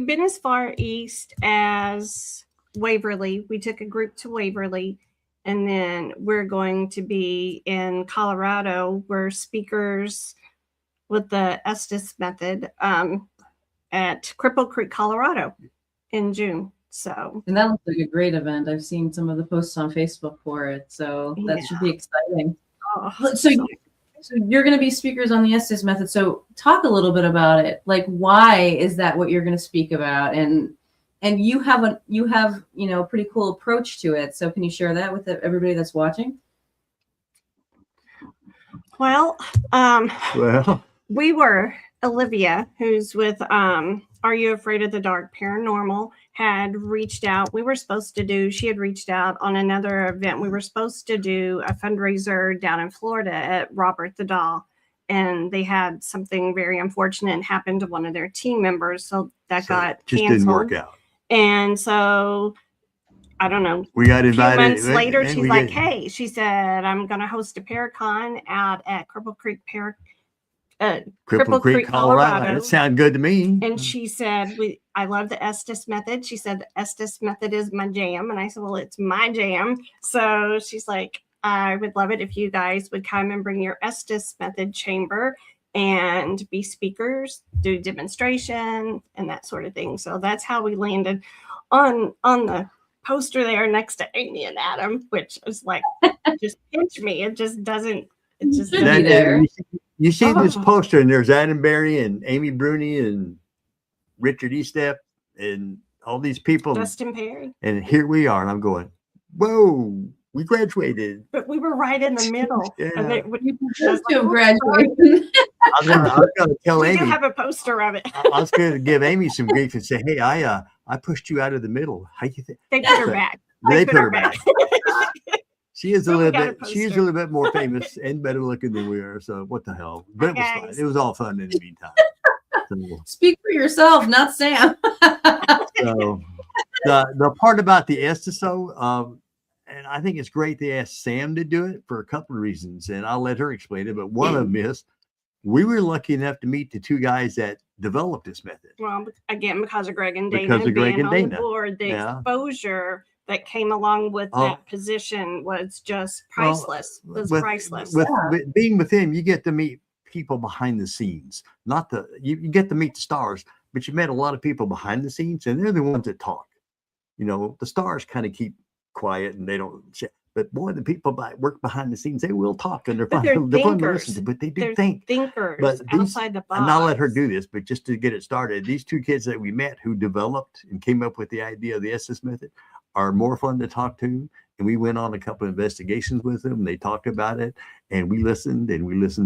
been as far east as Waverly. We took a group to Waverly, and then we're going to be in Colorado. We're speakers with the Estes Method at Cripple Creek, Colorado in June. So, and that looks like a great event. I've seen some of the posts on Facebook for it, so that should be exciting. So you're going to be speakers on the Estes Method. So talk a little bit about it. Like, why is that what you're going to speak about? And you have a pretty cool approach to it. So can you share that with everybody that's watching? Well, we were, Olivia, who's with Are You Afraid of the Dark Paranormal, had reached out. She had reached out on another event. We were supposed to do a fundraiser down in Florida at Robert the Doll, and they had something very unfortunate happen to one of their team members. So got canceled. Didn't work out. And so, I don't know. We got invited. A few months later, she's like, hey, she said, I'm going to host a Paracon out at Cripple Creek Cripple Creek, Colorado. That sounds good to me. And she said, I love the Estes Method. She said, the Estes Method is my jam. And I said, well, it's my jam. So she's like, I would love it if you guys would come and bring your Estes Method chamber and be speakers, do demonstration and that sort of thing. So that's how we landed on the poster there next to Amy and Adam, which is like, just pinch me. It just doesn't, it just Should be there. You see this Oh. poster, and there's Adam Berry and Amy Bruni and Richard Estep and all these people. Justin Perry. And here we are. And I'm going, whoa, we graduated. But we were right in the middle. Yeah. And it, Just to graduation. I was going to tell we do Amy. have a poster of it. I was going to give Amy some grief and say, hey, I pushed you out of the middle. How you think? They put her back. They put her back. She is a Well, we little got a bit. She's a poster. little bit more famous and better looking than we are. So what the hell? But it was fun. Guys. It was all fun in the meantime. Speak for yourself, not Sam. So the part about the Estes, and I think it's great they asked Sam to do it for a couple of reasons, and I'll let her explain it. But one of them is we were lucky enough to meet the two guys that developed this method. Well, again, because of Greg and Dana Because of Greg being and on the Dana. board, the Yeah. exposure that came along with Oh. that position was just priceless. was priceless. With being with him, you get to meet people behind the scenes, not you get to meet the stars, but you met a lot of people behind the scenes, and they're the ones that talk. You know, the stars kind of keep quiet and they don't. But boy, the people work behind the scenes, they will talk and they're But fun. they're They're fun to thinkers. listen to, but they do They're think. thinkers But these- outside the box. And I'll let her do this, but just to get it started, these two kids that we met who developed and came up with the idea of the Estes Method are more fun to talk to. And we went on a couple of investigations with them. They talked about it, and we listened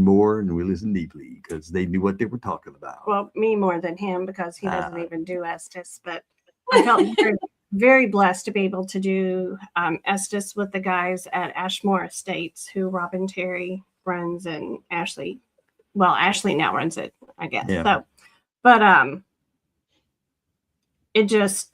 more and we listened deeply because they knew what they were talking about. Well, me more than him because he doesn't Ah. even do Estes. But I felt very, very blessed to be able to do Estes with the guys at Ashmore Estates, who Robin Terry runs, and Ashley. Well, Ashley now runs it, I guess. Yeah. So, but it just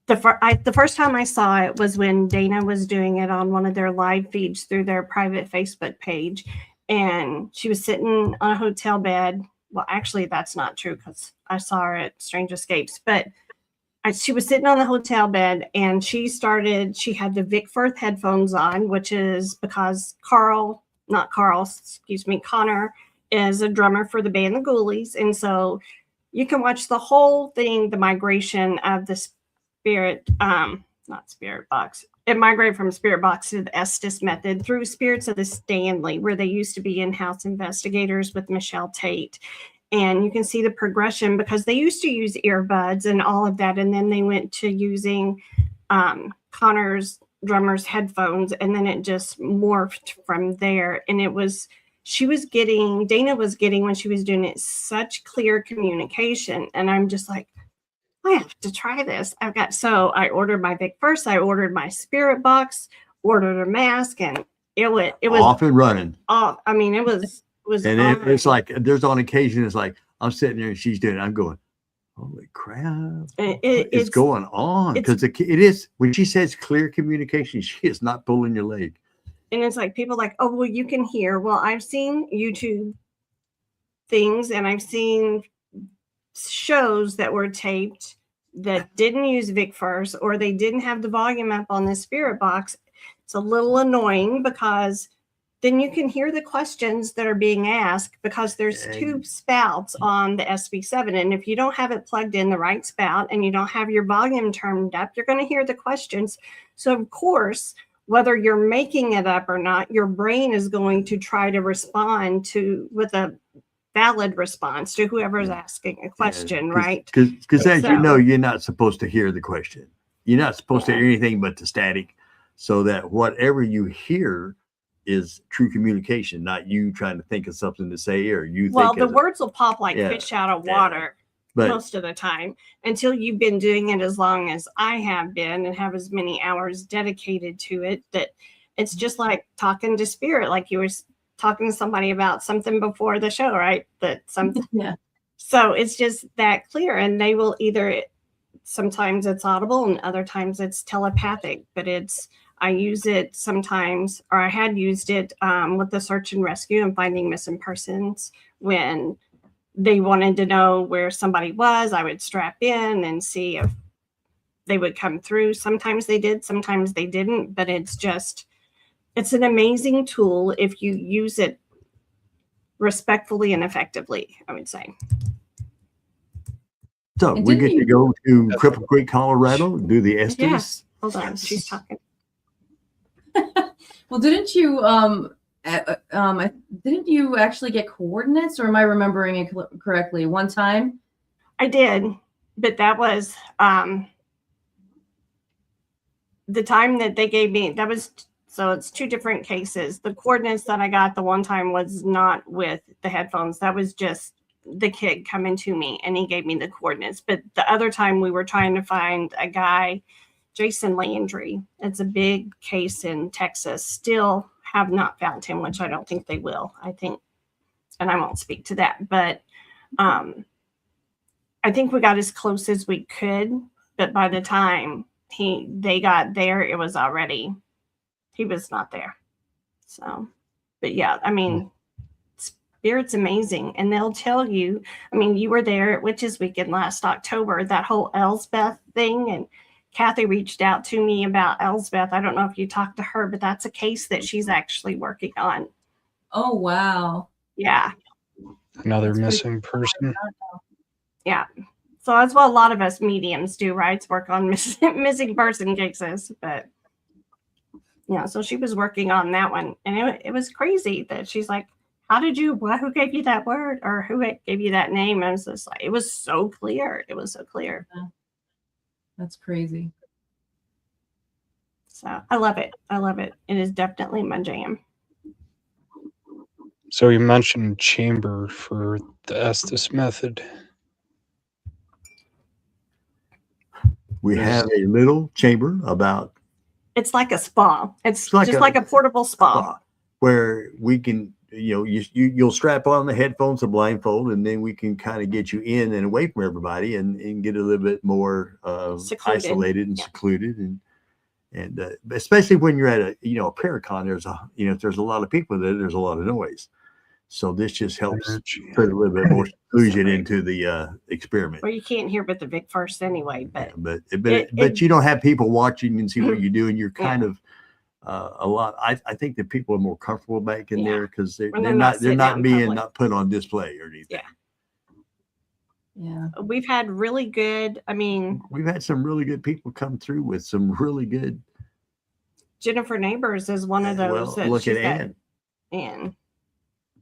the first time I saw it was when Dana was doing it on one of their live feeds through their private Facebook page, and she was sitting on a hotel bed. Well, actually, that's not true because I saw her at Strange Escapes, but she was sitting on the hotel bed and she had the Vic Firth headphones on, which is because Connor is a drummer for the band The Ghoulies. And so you can watch the whole thing, the migration of the spirit, not spirit box. It migrated from spirit box to the Estes Method through Spirits of the Stanley, where they used to be in-house investigators with Michelle Tate. And you can see the progression because they used to use earbuds and all of that. And then they went to using Connor's drummer's headphones. And then it just morphed from there. And Dana was getting, when she was doing it, such clear communication. And I'm just like, I have to try this. So I ordered my Vic First. I ordered my spirit box, ordered a mask, and it was off and running. off. I mean, it was And on. it's like there's on occasion, it's like I'm sitting there and she's doing it. I'm going, holy crap. It's It's going on because it is when she says clear communication, she is not pulling your leg. And it's like people like, oh, well, you can hear. Well, I've seen YouTube things and I've seen shows that were taped that didn't use Vic First, or they didn't have the volume up on the spirit box. It's a little annoying because then you can hear the questions that are being asked because there's two spouts on the SV7. And if you don't have it plugged in the right spout and you don't have your volume turned up, you're going to hear the questions. So of course, whether you're making it up or not, your brain is going to try to respond with a valid response to whoever's asking a question, right? Because as you So- know, you're not supposed to hear the question. You're not supposed to hear anything but the static, so that whatever you hear is true communication, not you trying to think of something to say or you Well, think. the words will pop like Yeah. fish out of Yeah. water but most of the time until you've been doing it as long as I have been and have as many hours dedicated to it, that it's just like talking to spirit, like you were talking to somebody about something before the show, right? That something. Yeah. So it's just that clear, and they will sometimes it's audible and other times it's telepathic, but I use it sometimes, or I had used it with the search and rescue and finding missing persons when they wanted to know where somebody was, I would strap in and see if they would come through. Sometimes they did, sometimes they didn't, but it's an amazing tool if you use it respectfully and effectively, I would say. So And we didn't get to you- go to Cripple Creek, Colorado, do the Estes. Yes. Hold on, she's talking. Well, didn't you didn't you actually get coordinates, or am I remembering it correctly? One time? I did, but that was the time that they gave me. That was, so it's two different cases. The coordinates that I got the one time was not with the headphones. That was just the kid coming to me and he gave me the coordinates. But the other time we were trying to find a guy, Jason Landry. It's a big case in Texas. Still have not found him, which I don't think they will. I think, and I won't speak to that, but I think we got as close as we could. But by the time they got there, it was already, he was not there. So, but yeah, I mean, Spirit's amazing. And they'll tell you, I mean, you were there at Witches Weekend last October, that whole Elsbeth thing. And Kathy reached out to me about Elsbeth. I don't know if you talked to her, but that's a case that she's actually working on. Oh, wow. Yeah. Another That's pretty missing person. Yeah. So that's what a lot of us mediums do, right? It's work on missing person cases. But yeah, so she was working on that one. And it was crazy that she's like, who gave you that word? Or who gave you that name? And I was just like, it was so clear. It was so clear. That's crazy. So I love it. I love it. It is definitely my jam. So you mentioned chamber for the Estes Method. We have a little chamber about It's like a spa. It's like just a like a portable spa. where we can, you'll strap on the headphones, a blindfold, and then we can kind of get you in and away from everybody and get a little bit more Secluded. isolated and Yeah. secluded. And especially when you're at a paracon, there's a lot of people there, there's a lot of noise. So this just helps put a little bit more seclusion into the experiment. Well, you can't hear but the Vic first anyway, but But you don't have people watching and see what you do, and you're kind Yeah. of a lot. I think that people are more comfortable back in Yeah. there because When they're they're not not sitting out in being public. not put on display or anything. Yeah. we've had really good, I mean, We've had some really good people come through with some really good. Jennifer Neighbors is one of those Well, that look she's at got Ann. in.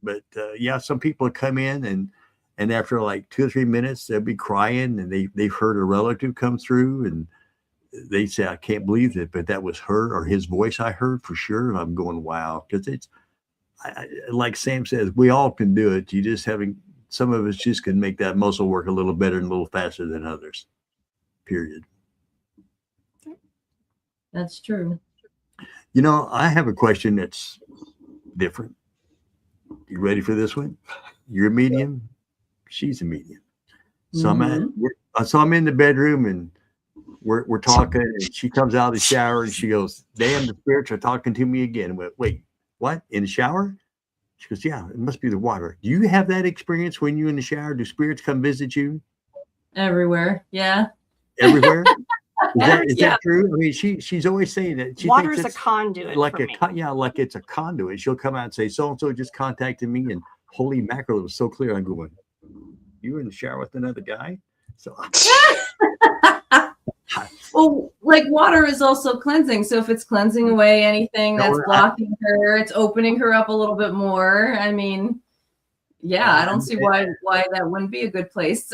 But yeah, some people come in and after like 2 or 3 minutes, they'll be crying and they've heard a relative come through and they say, I can't believe it, but that was her or his voice I heard for sure. And I'm going, wow, because like Sam says, we all can do it. You just some of us just can make that muscle work a little better and a little faster than others. Period. That's true. I have a question that's different. You ready for this one? You're a medium. She's a medium. So I'm in the bedroom and we're talking and she comes out of the shower and she goes, damn, the spirits are talking to me again. Wait, what? In the shower? She goes, yeah, it must be the water. Do you have that experience when you're in the shower? Do spirits come visit you? Everywhere. Yeah. Everywhere? Is Yeah. that true? I mean, she's always saying that she Water's thinks a it's conduit like for me. like it's a conduit. She'll come out and say, so-and-so just contacted me and holy mackerel, it was so clear. I'm going, you were in the shower with another guy? So Well, like water is also cleansing. So if it's cleansing away anything that's blocking her, it's opening her up a little bit more. I mean, yeah, I don't see why that wouldn't be a good place.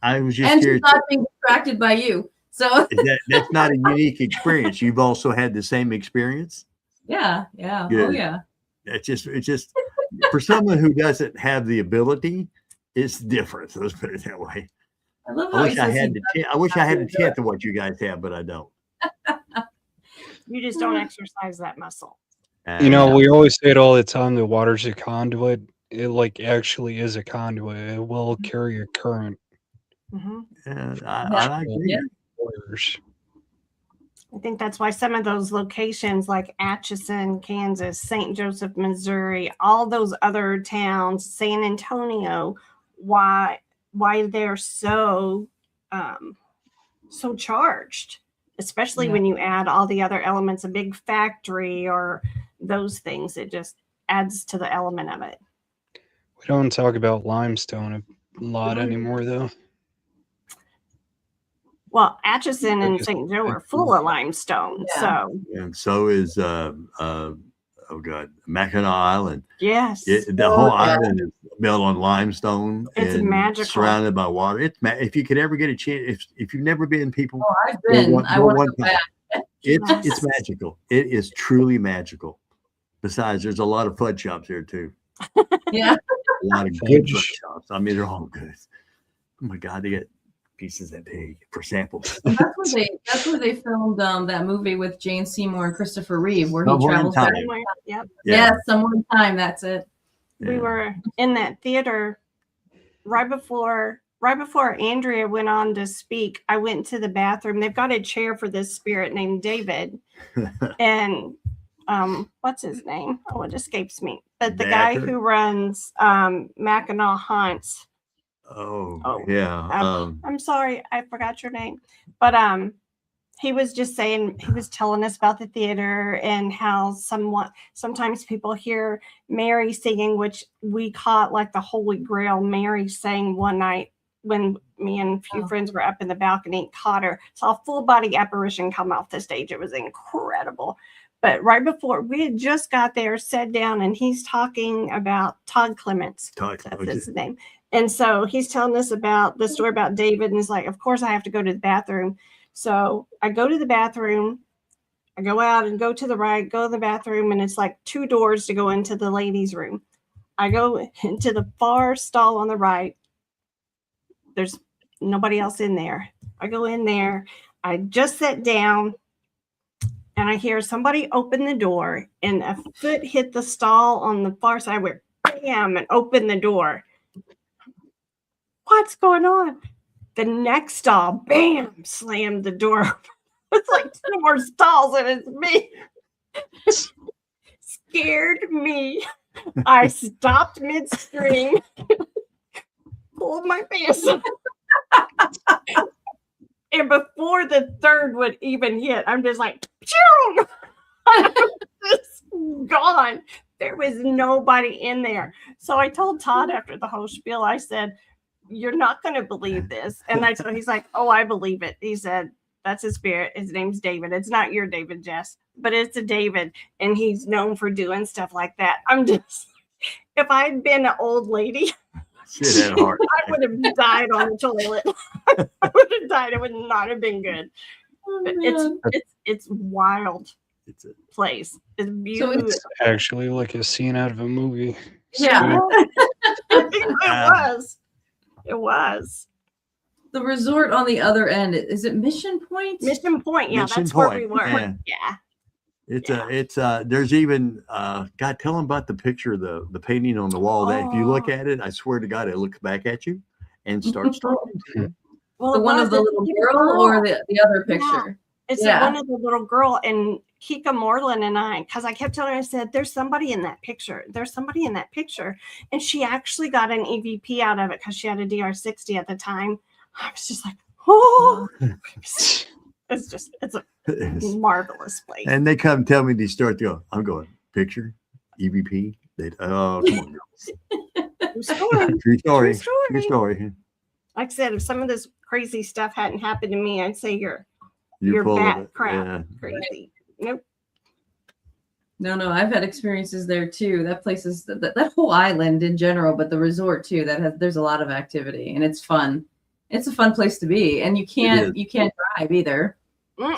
I was just and curious. she's not being distracted by you. So that's not a unique experience. You've also had the same experience. Yeah. Good. Oh yeah. It's just for someone who doesn't have the ability, it's different. So let's put it that way. I love I how wish I had the 10th of what you guys have, but I don't. You just don't exercise that muscle. We always say it all the time, the water's a conduit. It like actually is a conduit. It will carry a current. Mm-hmm. I agree. Waters. I think that's why some of those locations like Atchison, Kansas, St. Joseph, Missouri, all those other towns, San Antonio, why they're so so charged, especially Yeah. when you add all the other elements, a big factory or those things. It just adds to the element of it. We don't talk about limestone a lot anymore, though. Well, Atchison and Biggest St. Joe are factory. full of limestone. Yeah. So And so is Mackinac Island. yes, The whole island is built on limestone. It's and magical. surrounded by water. It's if you could ever get a chance, if you've never been, people, Oh, I've been. I want to go back. it's Yes. magical. It is truly magical. Besides, there's a lot of fudge shops there too. Yeah. A lot of good fudge shops. I mean, they're all good. Oh my God, they get pieces that big for samples. And that's where they filmed that movie with Jane Seymour and Christopher Reeve, where he Somewhere in travels Time. back. somewhere. Yep. Yeah, somewhere in time. That's it. We Yeah. were in that theater right before Andrea went on to speak. I went to the bathroom. They've got a chair for this spirit named David. And what's his name? Oh, it escapes me. But the guy Backer? who runs Mackinac Haunts. Oh, yeah. I'm sorry, I forgot your name. But he was just saying, he was telling us about the theater and how sometimes people hear Mary singing, which we caught like the Holy Grail. Mary sang one night when me and a few friends were up in the balcony, caught her, saw a full body apparition come off the stage. It was incredible. But right before we had just got there, sat down, and he's talking about Todd Clements. That's his name. And so he's telling us about the story about David, and he's like, of course I have to go to the bathroom. So I go to the bathroom, I go out and go to the right, go to the bathroom, and it's like 2 doors to go into the ladies' room. I go into the far stall on the right. There's nobody else in there. I go in there. I just sat down, and I hear somebody open the door, and a foot hit the stall on the far side where bam, and open the door. What's going on? The next stall, bam, slammed the door. It's like 2 more stalls, and it's me. Scared me. I stopped midstream, pulled my pants up. And before the third would even hit, I'm just like, phew! I'm just gone. There was nobody in there. So I told Todd after the whole spiel, I said, you're not going to believe this. And he's like, oh, I believe it. He said, that's his spirit. His name's David. It's not your David, Jess, but it's a David. And he's known for doing stuff like that. I'm just, if I'd been an old lady, Shit had a heart. I would have died on the toilet. I would have died. It would not have been good. But it's wild. It's a Place. It's beautiful. It's actually like a scene out of a movie. Yeah. It was. The resort on the other end, is it Mission Point? Mission Point. Yeah, Mission that's where we Point, were. yeah. Yeah. It's there's even God, tell them about the picture, the painting on the wall that if you look at it, I swear to God, it looks back at you and starts talking to you. Well, The one of the little girl or the other picture? It's Yeah. one of the little girl, and Kika Moreland and I, because I kept telling her, I said, there's somebody in that picture. There's somebody in that picture. And she actually got an EVP out of it because she had a DR60 at the time. I was just like, oh, it's a marvelous place. And they come tell me these stories. They go, I'm going, picture, EVP. Oh, come on, girls. True story. True story. True story. True story. Like I said, if some of this crazy stuff hadn't happened to me, I'd say you're Full of bat it. crap Yeah. crazy. Nope. No, I've had experiences there too. That place is that whole island in general, but the resort too. There's a lot of activity and it's fun. It's a fun place to be, and you can't drive either.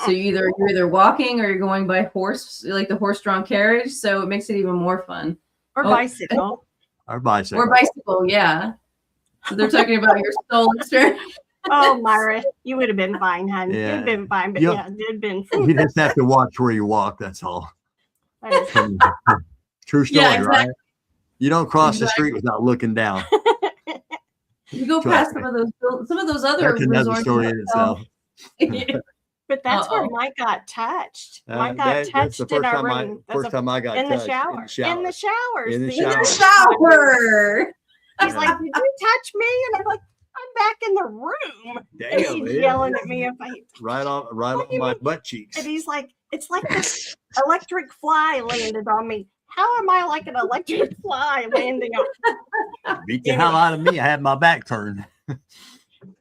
So you're either walking or you're going by horse, like the horse-drawn carriage. So it makes it even more fun. Or bicycle. Our bicycle. Or bicycle, yeah. So they're talking about your soul experience. Oh, Myra, you would have been fine, hon. Yeah. You'd have been fine, but Yep. yeah, it'd been. You just have to watch where you walk. That's all. That is- True story, Yeah, exactly. right? You don't cross the street without looking down. You go Trust past me. some of those other That's another resorts. story in itself. But that's where Uh-oh. Mike got touched. Mike got That's the touched in first our time room. first time I got in the touched shower. In the shower. In the See? In the shower. shower. He's like, "Did you touch me?" And I'm like, "I'm back in the room." And Damn, he's yeah. yelling at me if I Right off What do you my mean? butt cheeks. And he's like, "It's like this electric fly landed on me. How am I like an electric fly landing on?" Beat the hell out of me. I had my back turned.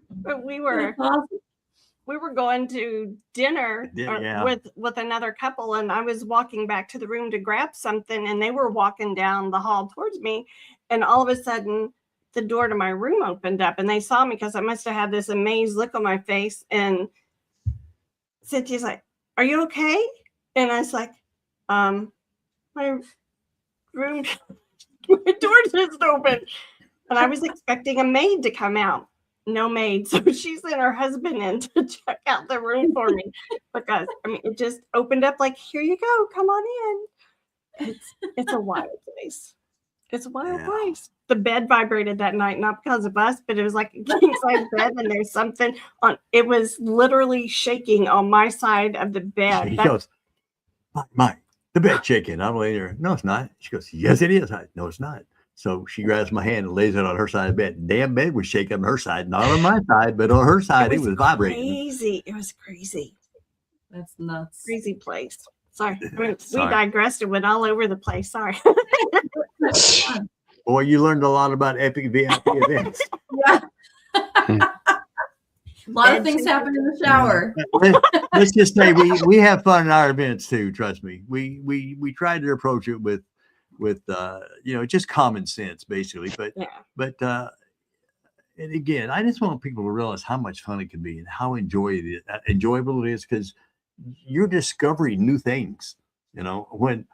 But we were going to dinner with another couple, and I was walking back to the room to grab something, and they were walking down the hall towards me, and all of a sudden the door to my room opened up, and they saw me because I must have had this amazed look on my face, and Cynthia's like, "Are you okay?" And I was like, my room, my door just opened. And I was expecting a maid to come out. No maid. So she sent her husband in to check out the room for me because, I mean, it just opened up like, "Here you go. Come on in." It's a wild place. It's a wild place. The bed vibrated that night, not because of us, but it was like a king size bed, and there's something on. It was literally shaking on my side of the bed. He goes, "Mike, the bed's shaking." I'm laying there. "No, it's not." She goes, "Yes, it is." "No, it's not." So she grabs my hand and lays it on her side of the bed. Damn bed was shaking on her side, not on my side, but on her side, it was vibrating. Crazy. It was crazy. That's nuts. Crazy place. Sorry. I mean, we digressed and went all over the place. Sorry. Boy, you learned a lot about epic VIP events. Yeah. A lot of things happen in the shower. Let's just say we have fun in our events too. Trust me. We try to approach it with just common sense, basically. But and again, I just want people to realize how much fun it can be and how enjoyable it is, because you're discovering new things. When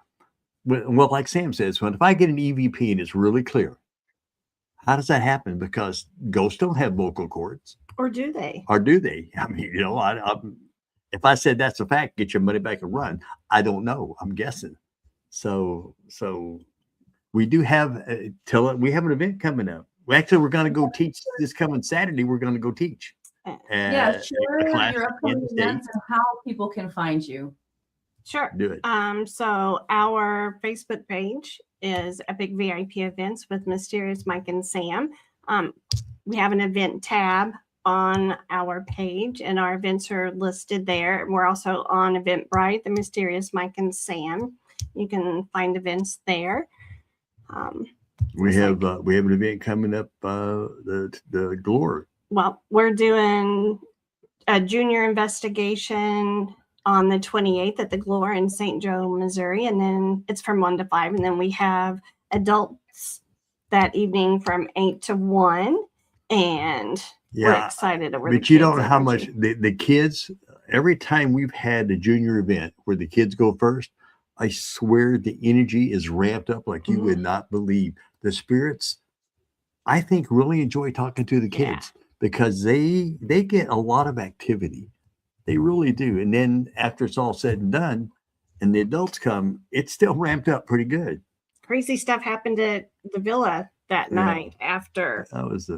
like Sam says, if I get an EVP and it's really clear, how does that happen? Because ghosts don't have vocal cords. Or do they? I mean, if I said that's a fact, get your money back and run. I don't know. I'm guessing. So we do have we have an event coming up. We're going to go teach this coming Saturday. We're going to go teach. Yeah, share your upcoming events and how people can find you. Sure. Do it. So our Facebook page is Epic VIP Events with Mysterious Mike and Sam. We have an event tab on our page, and our events are listed there. We're also on Eventbrite, the Mysterious Mike and Sam. You can find events there. We have an event coming up, the Glory. Well, we're doing a junior investigation on the 28th at the Glory in St. Joe, Missouri, and then it's from 1 to 5, and then we have adults that evening from 8 to 1, and we're excited over the kids. But you don't know how much the kids, every time we've had a junior event where the kids go first, I swear the energy is ramped up like you would not believe. The spirits, I think, really enjoy talking to the kids because they get a lot of activity. They really do. And then after it's all said and done and the adults come, it's still ramped up pretty good. Crazy stuff happened at the villa that night after. That was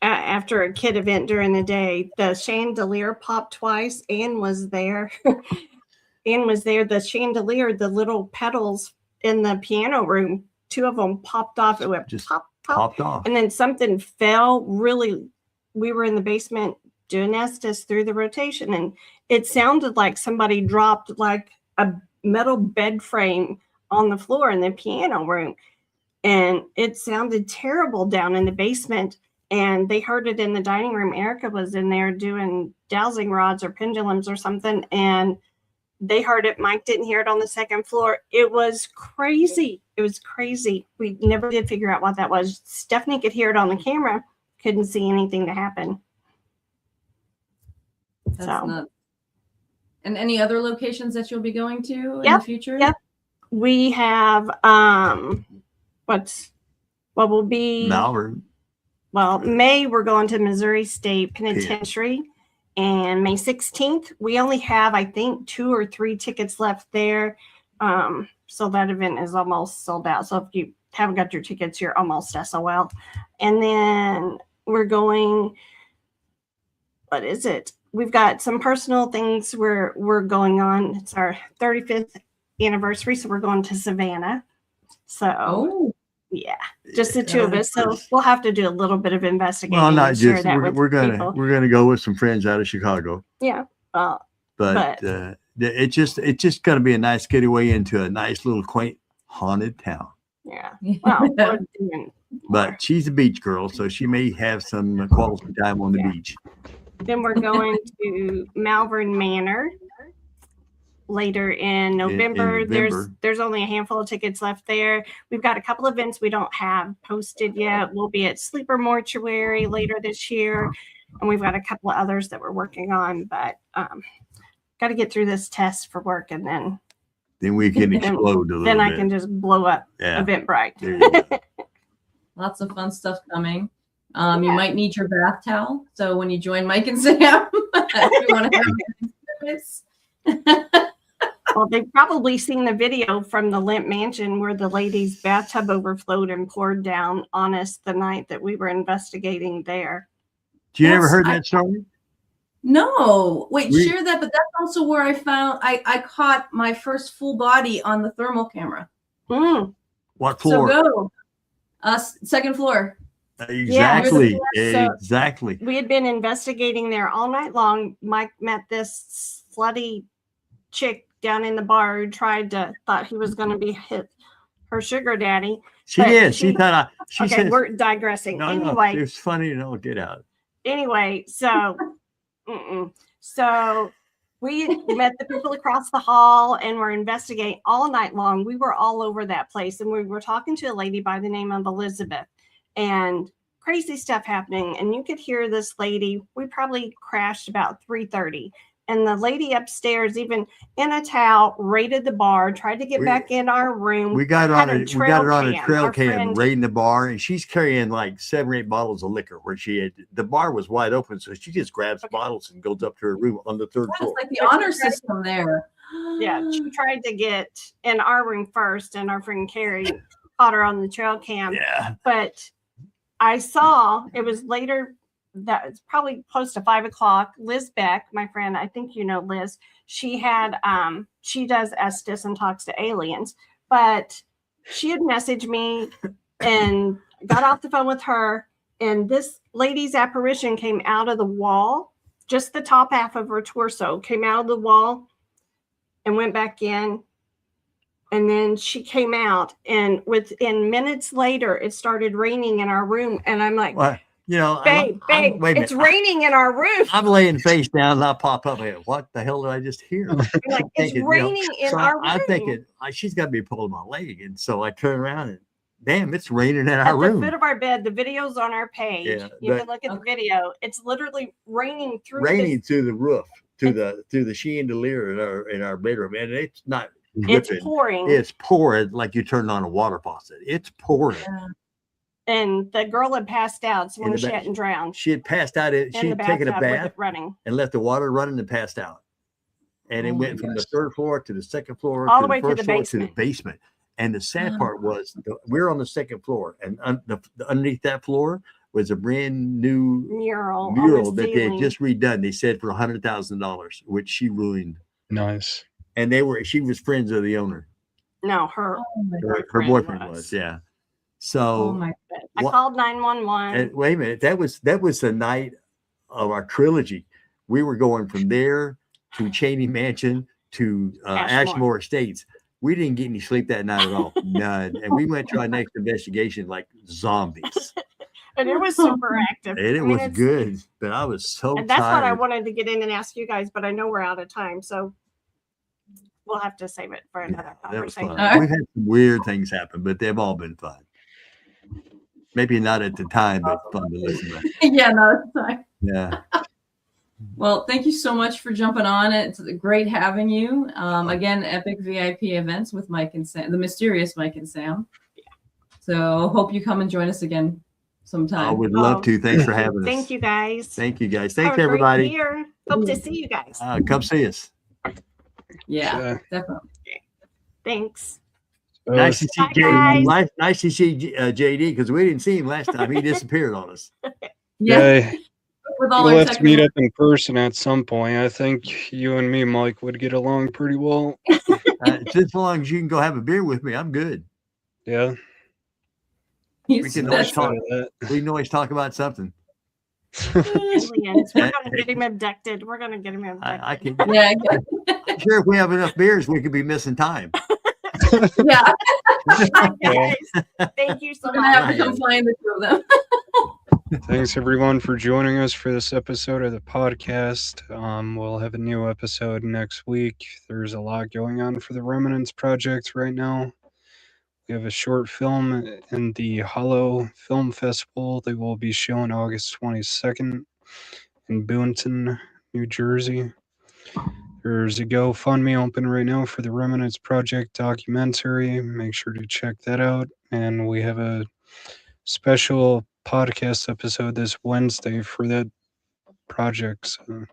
after a kid event during the day. The chandelier popped twice. Ann was there. The chandelier, the little pedals in the piano room, 2 of them popped off. It went just popped off. And then something fell really. We were in the basement doing Estes through the rotation, and it sounded like somebody dropped like a metal bed frame on the floor in the piano room. And it sounded terrible down in the basement. And they heard it in the dining room. Erica was in there doing dowsing rods or pendulums or something. And they heard it. Mike didn't hear it on the second floor. It was crazy. It was crazy. We never did figure out what that was. Stephanie could hear it on the camera. Couldn't see anything to happen. That's nuts. And any other locations that you'll be going to in the future? Yep. We have will be Malvern. Well, May we're going to Missouri State Penitentiary, and May 16th we only have, I think, 2 or 3 tickets left there. So that event is almost sold out. So if you haven't got your tickets, you're almost SOL. And then we're going, we've got some personal things we're going on. It's our 35th anniversary, so we're going to Savannah. So yeah, just the two of us. So we'll have to do a little bit of investigating. Well, not and share just that with people. we're gonna go with some friends out of Chicago. Yeah. But it's just gonna be a nice getaway into a nice little quaint haunted town. Yeah. Well, we're doing but she's a beach girl, so she may have some quality time on the beach. Then we're going to Malvern Manor later in November. There's only a handful of tickets left there. We've got a couple events we don't have posted yet. We'll be at Sleeper Mortuary later this year, and we've got a couple of others that we're working on. But got to get through this test for work, and then we can explode a little then bit. I can just blow up Eventbrite. Lots of fun stuff coming. You might need your bath towel. So when you join Mike and Sam, if you want to have service. Well, they've probably seen the video from the Limp Mansion where the lady's bathtub overflowed and poured down on us the night that we were investigating there. You ever heard that story? No. Wait, share that. But that's also where I caught my first full body on the thermal camera. What floor? So go. Second floor. Exactly. So exactly. We had been investigating there all night long. Mike met this slutty chick down in the bar who thought he was going to be her sugar daddy. She did. She thought she said, we're digressing. Anyway, it was funny to get out. Anyway, so so we met the people across the hall and were investigating all night long. We were all over that place, and we were talking to a lady by the name of Elizabeth, and crazy stuff happening. And you could hear this lady. We probably crashed about 3:30. And the lady upstairs, even in a towel, raided the bar, tried to get back in our room. We got her on a trail cam raiding the bar, and she's carrying like 7 or 8 bottles of liquor. Where the bar was wide open, so she just grabs bottles and goes up to her room on the 3rd floor. It's like the honor system there. Yeah, she tried to get in our room first, and our friend Carrie caught her on the trail cam. Yeah, but I saw it was later. That it's probably close to 5 o'clock. Liz Beck, my friend, I think you know Liz. She had she does Estes and talks to aliens, but she had messaged me and got off the phone with her, and this lady's apparition came out of the wall, just the top half of her torso came out of the wall and went back in, and then she came out, and within minutes later it started raining in our room, and I'm like, what? You know, babe, it's raining in our room. I'm laying face down, and I pop up and what the hell did I just hear? Like, it's raining in our room. I'm thinking she's got to be pulling my leg, and so I turn around and damn, it's raining in our room. At the foot of our bed, the video's on our page. Yeah, you can look at the video. It's literally raining through the roof, through the chandelier in our bedroom, and it's not. It's pouring. It's pouring like you turned on a water faucet. It's pouring. Yeah. And the girl had passed out, so she hadn't drowned. She had passed out. She had taken a bath running and left the water running and passed out. And it went from the 3rd floor to the 2nd floor, all to the way the 1st to floor to the basement. And the sad part was we're on the 2nd floor, and underneath that floor was a brand new mural that they had just redone. They said for $100,000, which she ruined. Nice. And she was friends of the owner. No, her boyfriend was. Yeah. So I called 911. And wait a minute, that was the night of our trilogy. We were going from there to Cheney Mansion to Ashmore Estates. We didn't get any sleep that night at all. None. And we went to our next investigation like zombies. And it was super active. And it was good, but I was so tired. And that's what I wanted to get in and ask you guys, but I know we're out of time, so we'll have to save it for another conversation. That was fun. We've had some weird things happen, but they've all been fun. Maybe not at the time, but fun to listen to. Yeah, no, it's fine. Yeah. Well, thank you so much for jumping on. It's great having you. Again, epic VIP events with Mike and Sam, the mysterious Mike and Sam. Yeah. So hope you come and join us again sometime. I would love to. Thanks for having us. Thank you, guys. Thank you, guys. Thanks, everybody. Hope to see you guys. Come see us. Yeah, definitely. Thanks. Nice to see JD. Nice to see JD, because we didn't see him last time. He disappeared on us. Yeah. with all We'll our have to meet technical. up in person at some point. I think you and me, Mike, would get along pretty well. Just as long as you can go have a beer with me, I'm good. Yeah. We can always That's talk. Outside of that. We can always talk about something. Aliens. We're gonna get him abducted. We're gonna get him abducted. I can. yeah, I'm sure if we have enough beers, we could be missing time. yeah. Guys, thank you so We're gonna have much. to come find the two of them. Thanks everyone for joining us for this episode of the podcast. We'll have a new episode next week. There's a lot going on for the Remnants Project right now. We have a short film in the Hollow Film Festival. They will be shown August 22nd in Boonton, New Jersey. There's a GoFundMe open right now for the Remnants Project documentary. Make sure to check that out. And we have a special podcast episode this Wednesday for that project. So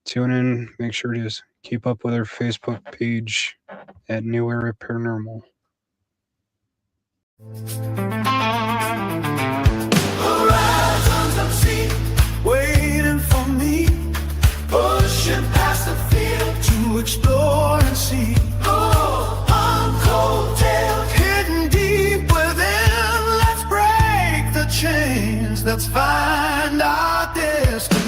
tune in. Make sure to keep up with our Facebook page at New Era Paranormal. Horizons unseen, waiting for me, pushing past the field to explore and see. Oh, I'm cold-tailed, hidden deep within. Let's break the chains. Let's find our destiny.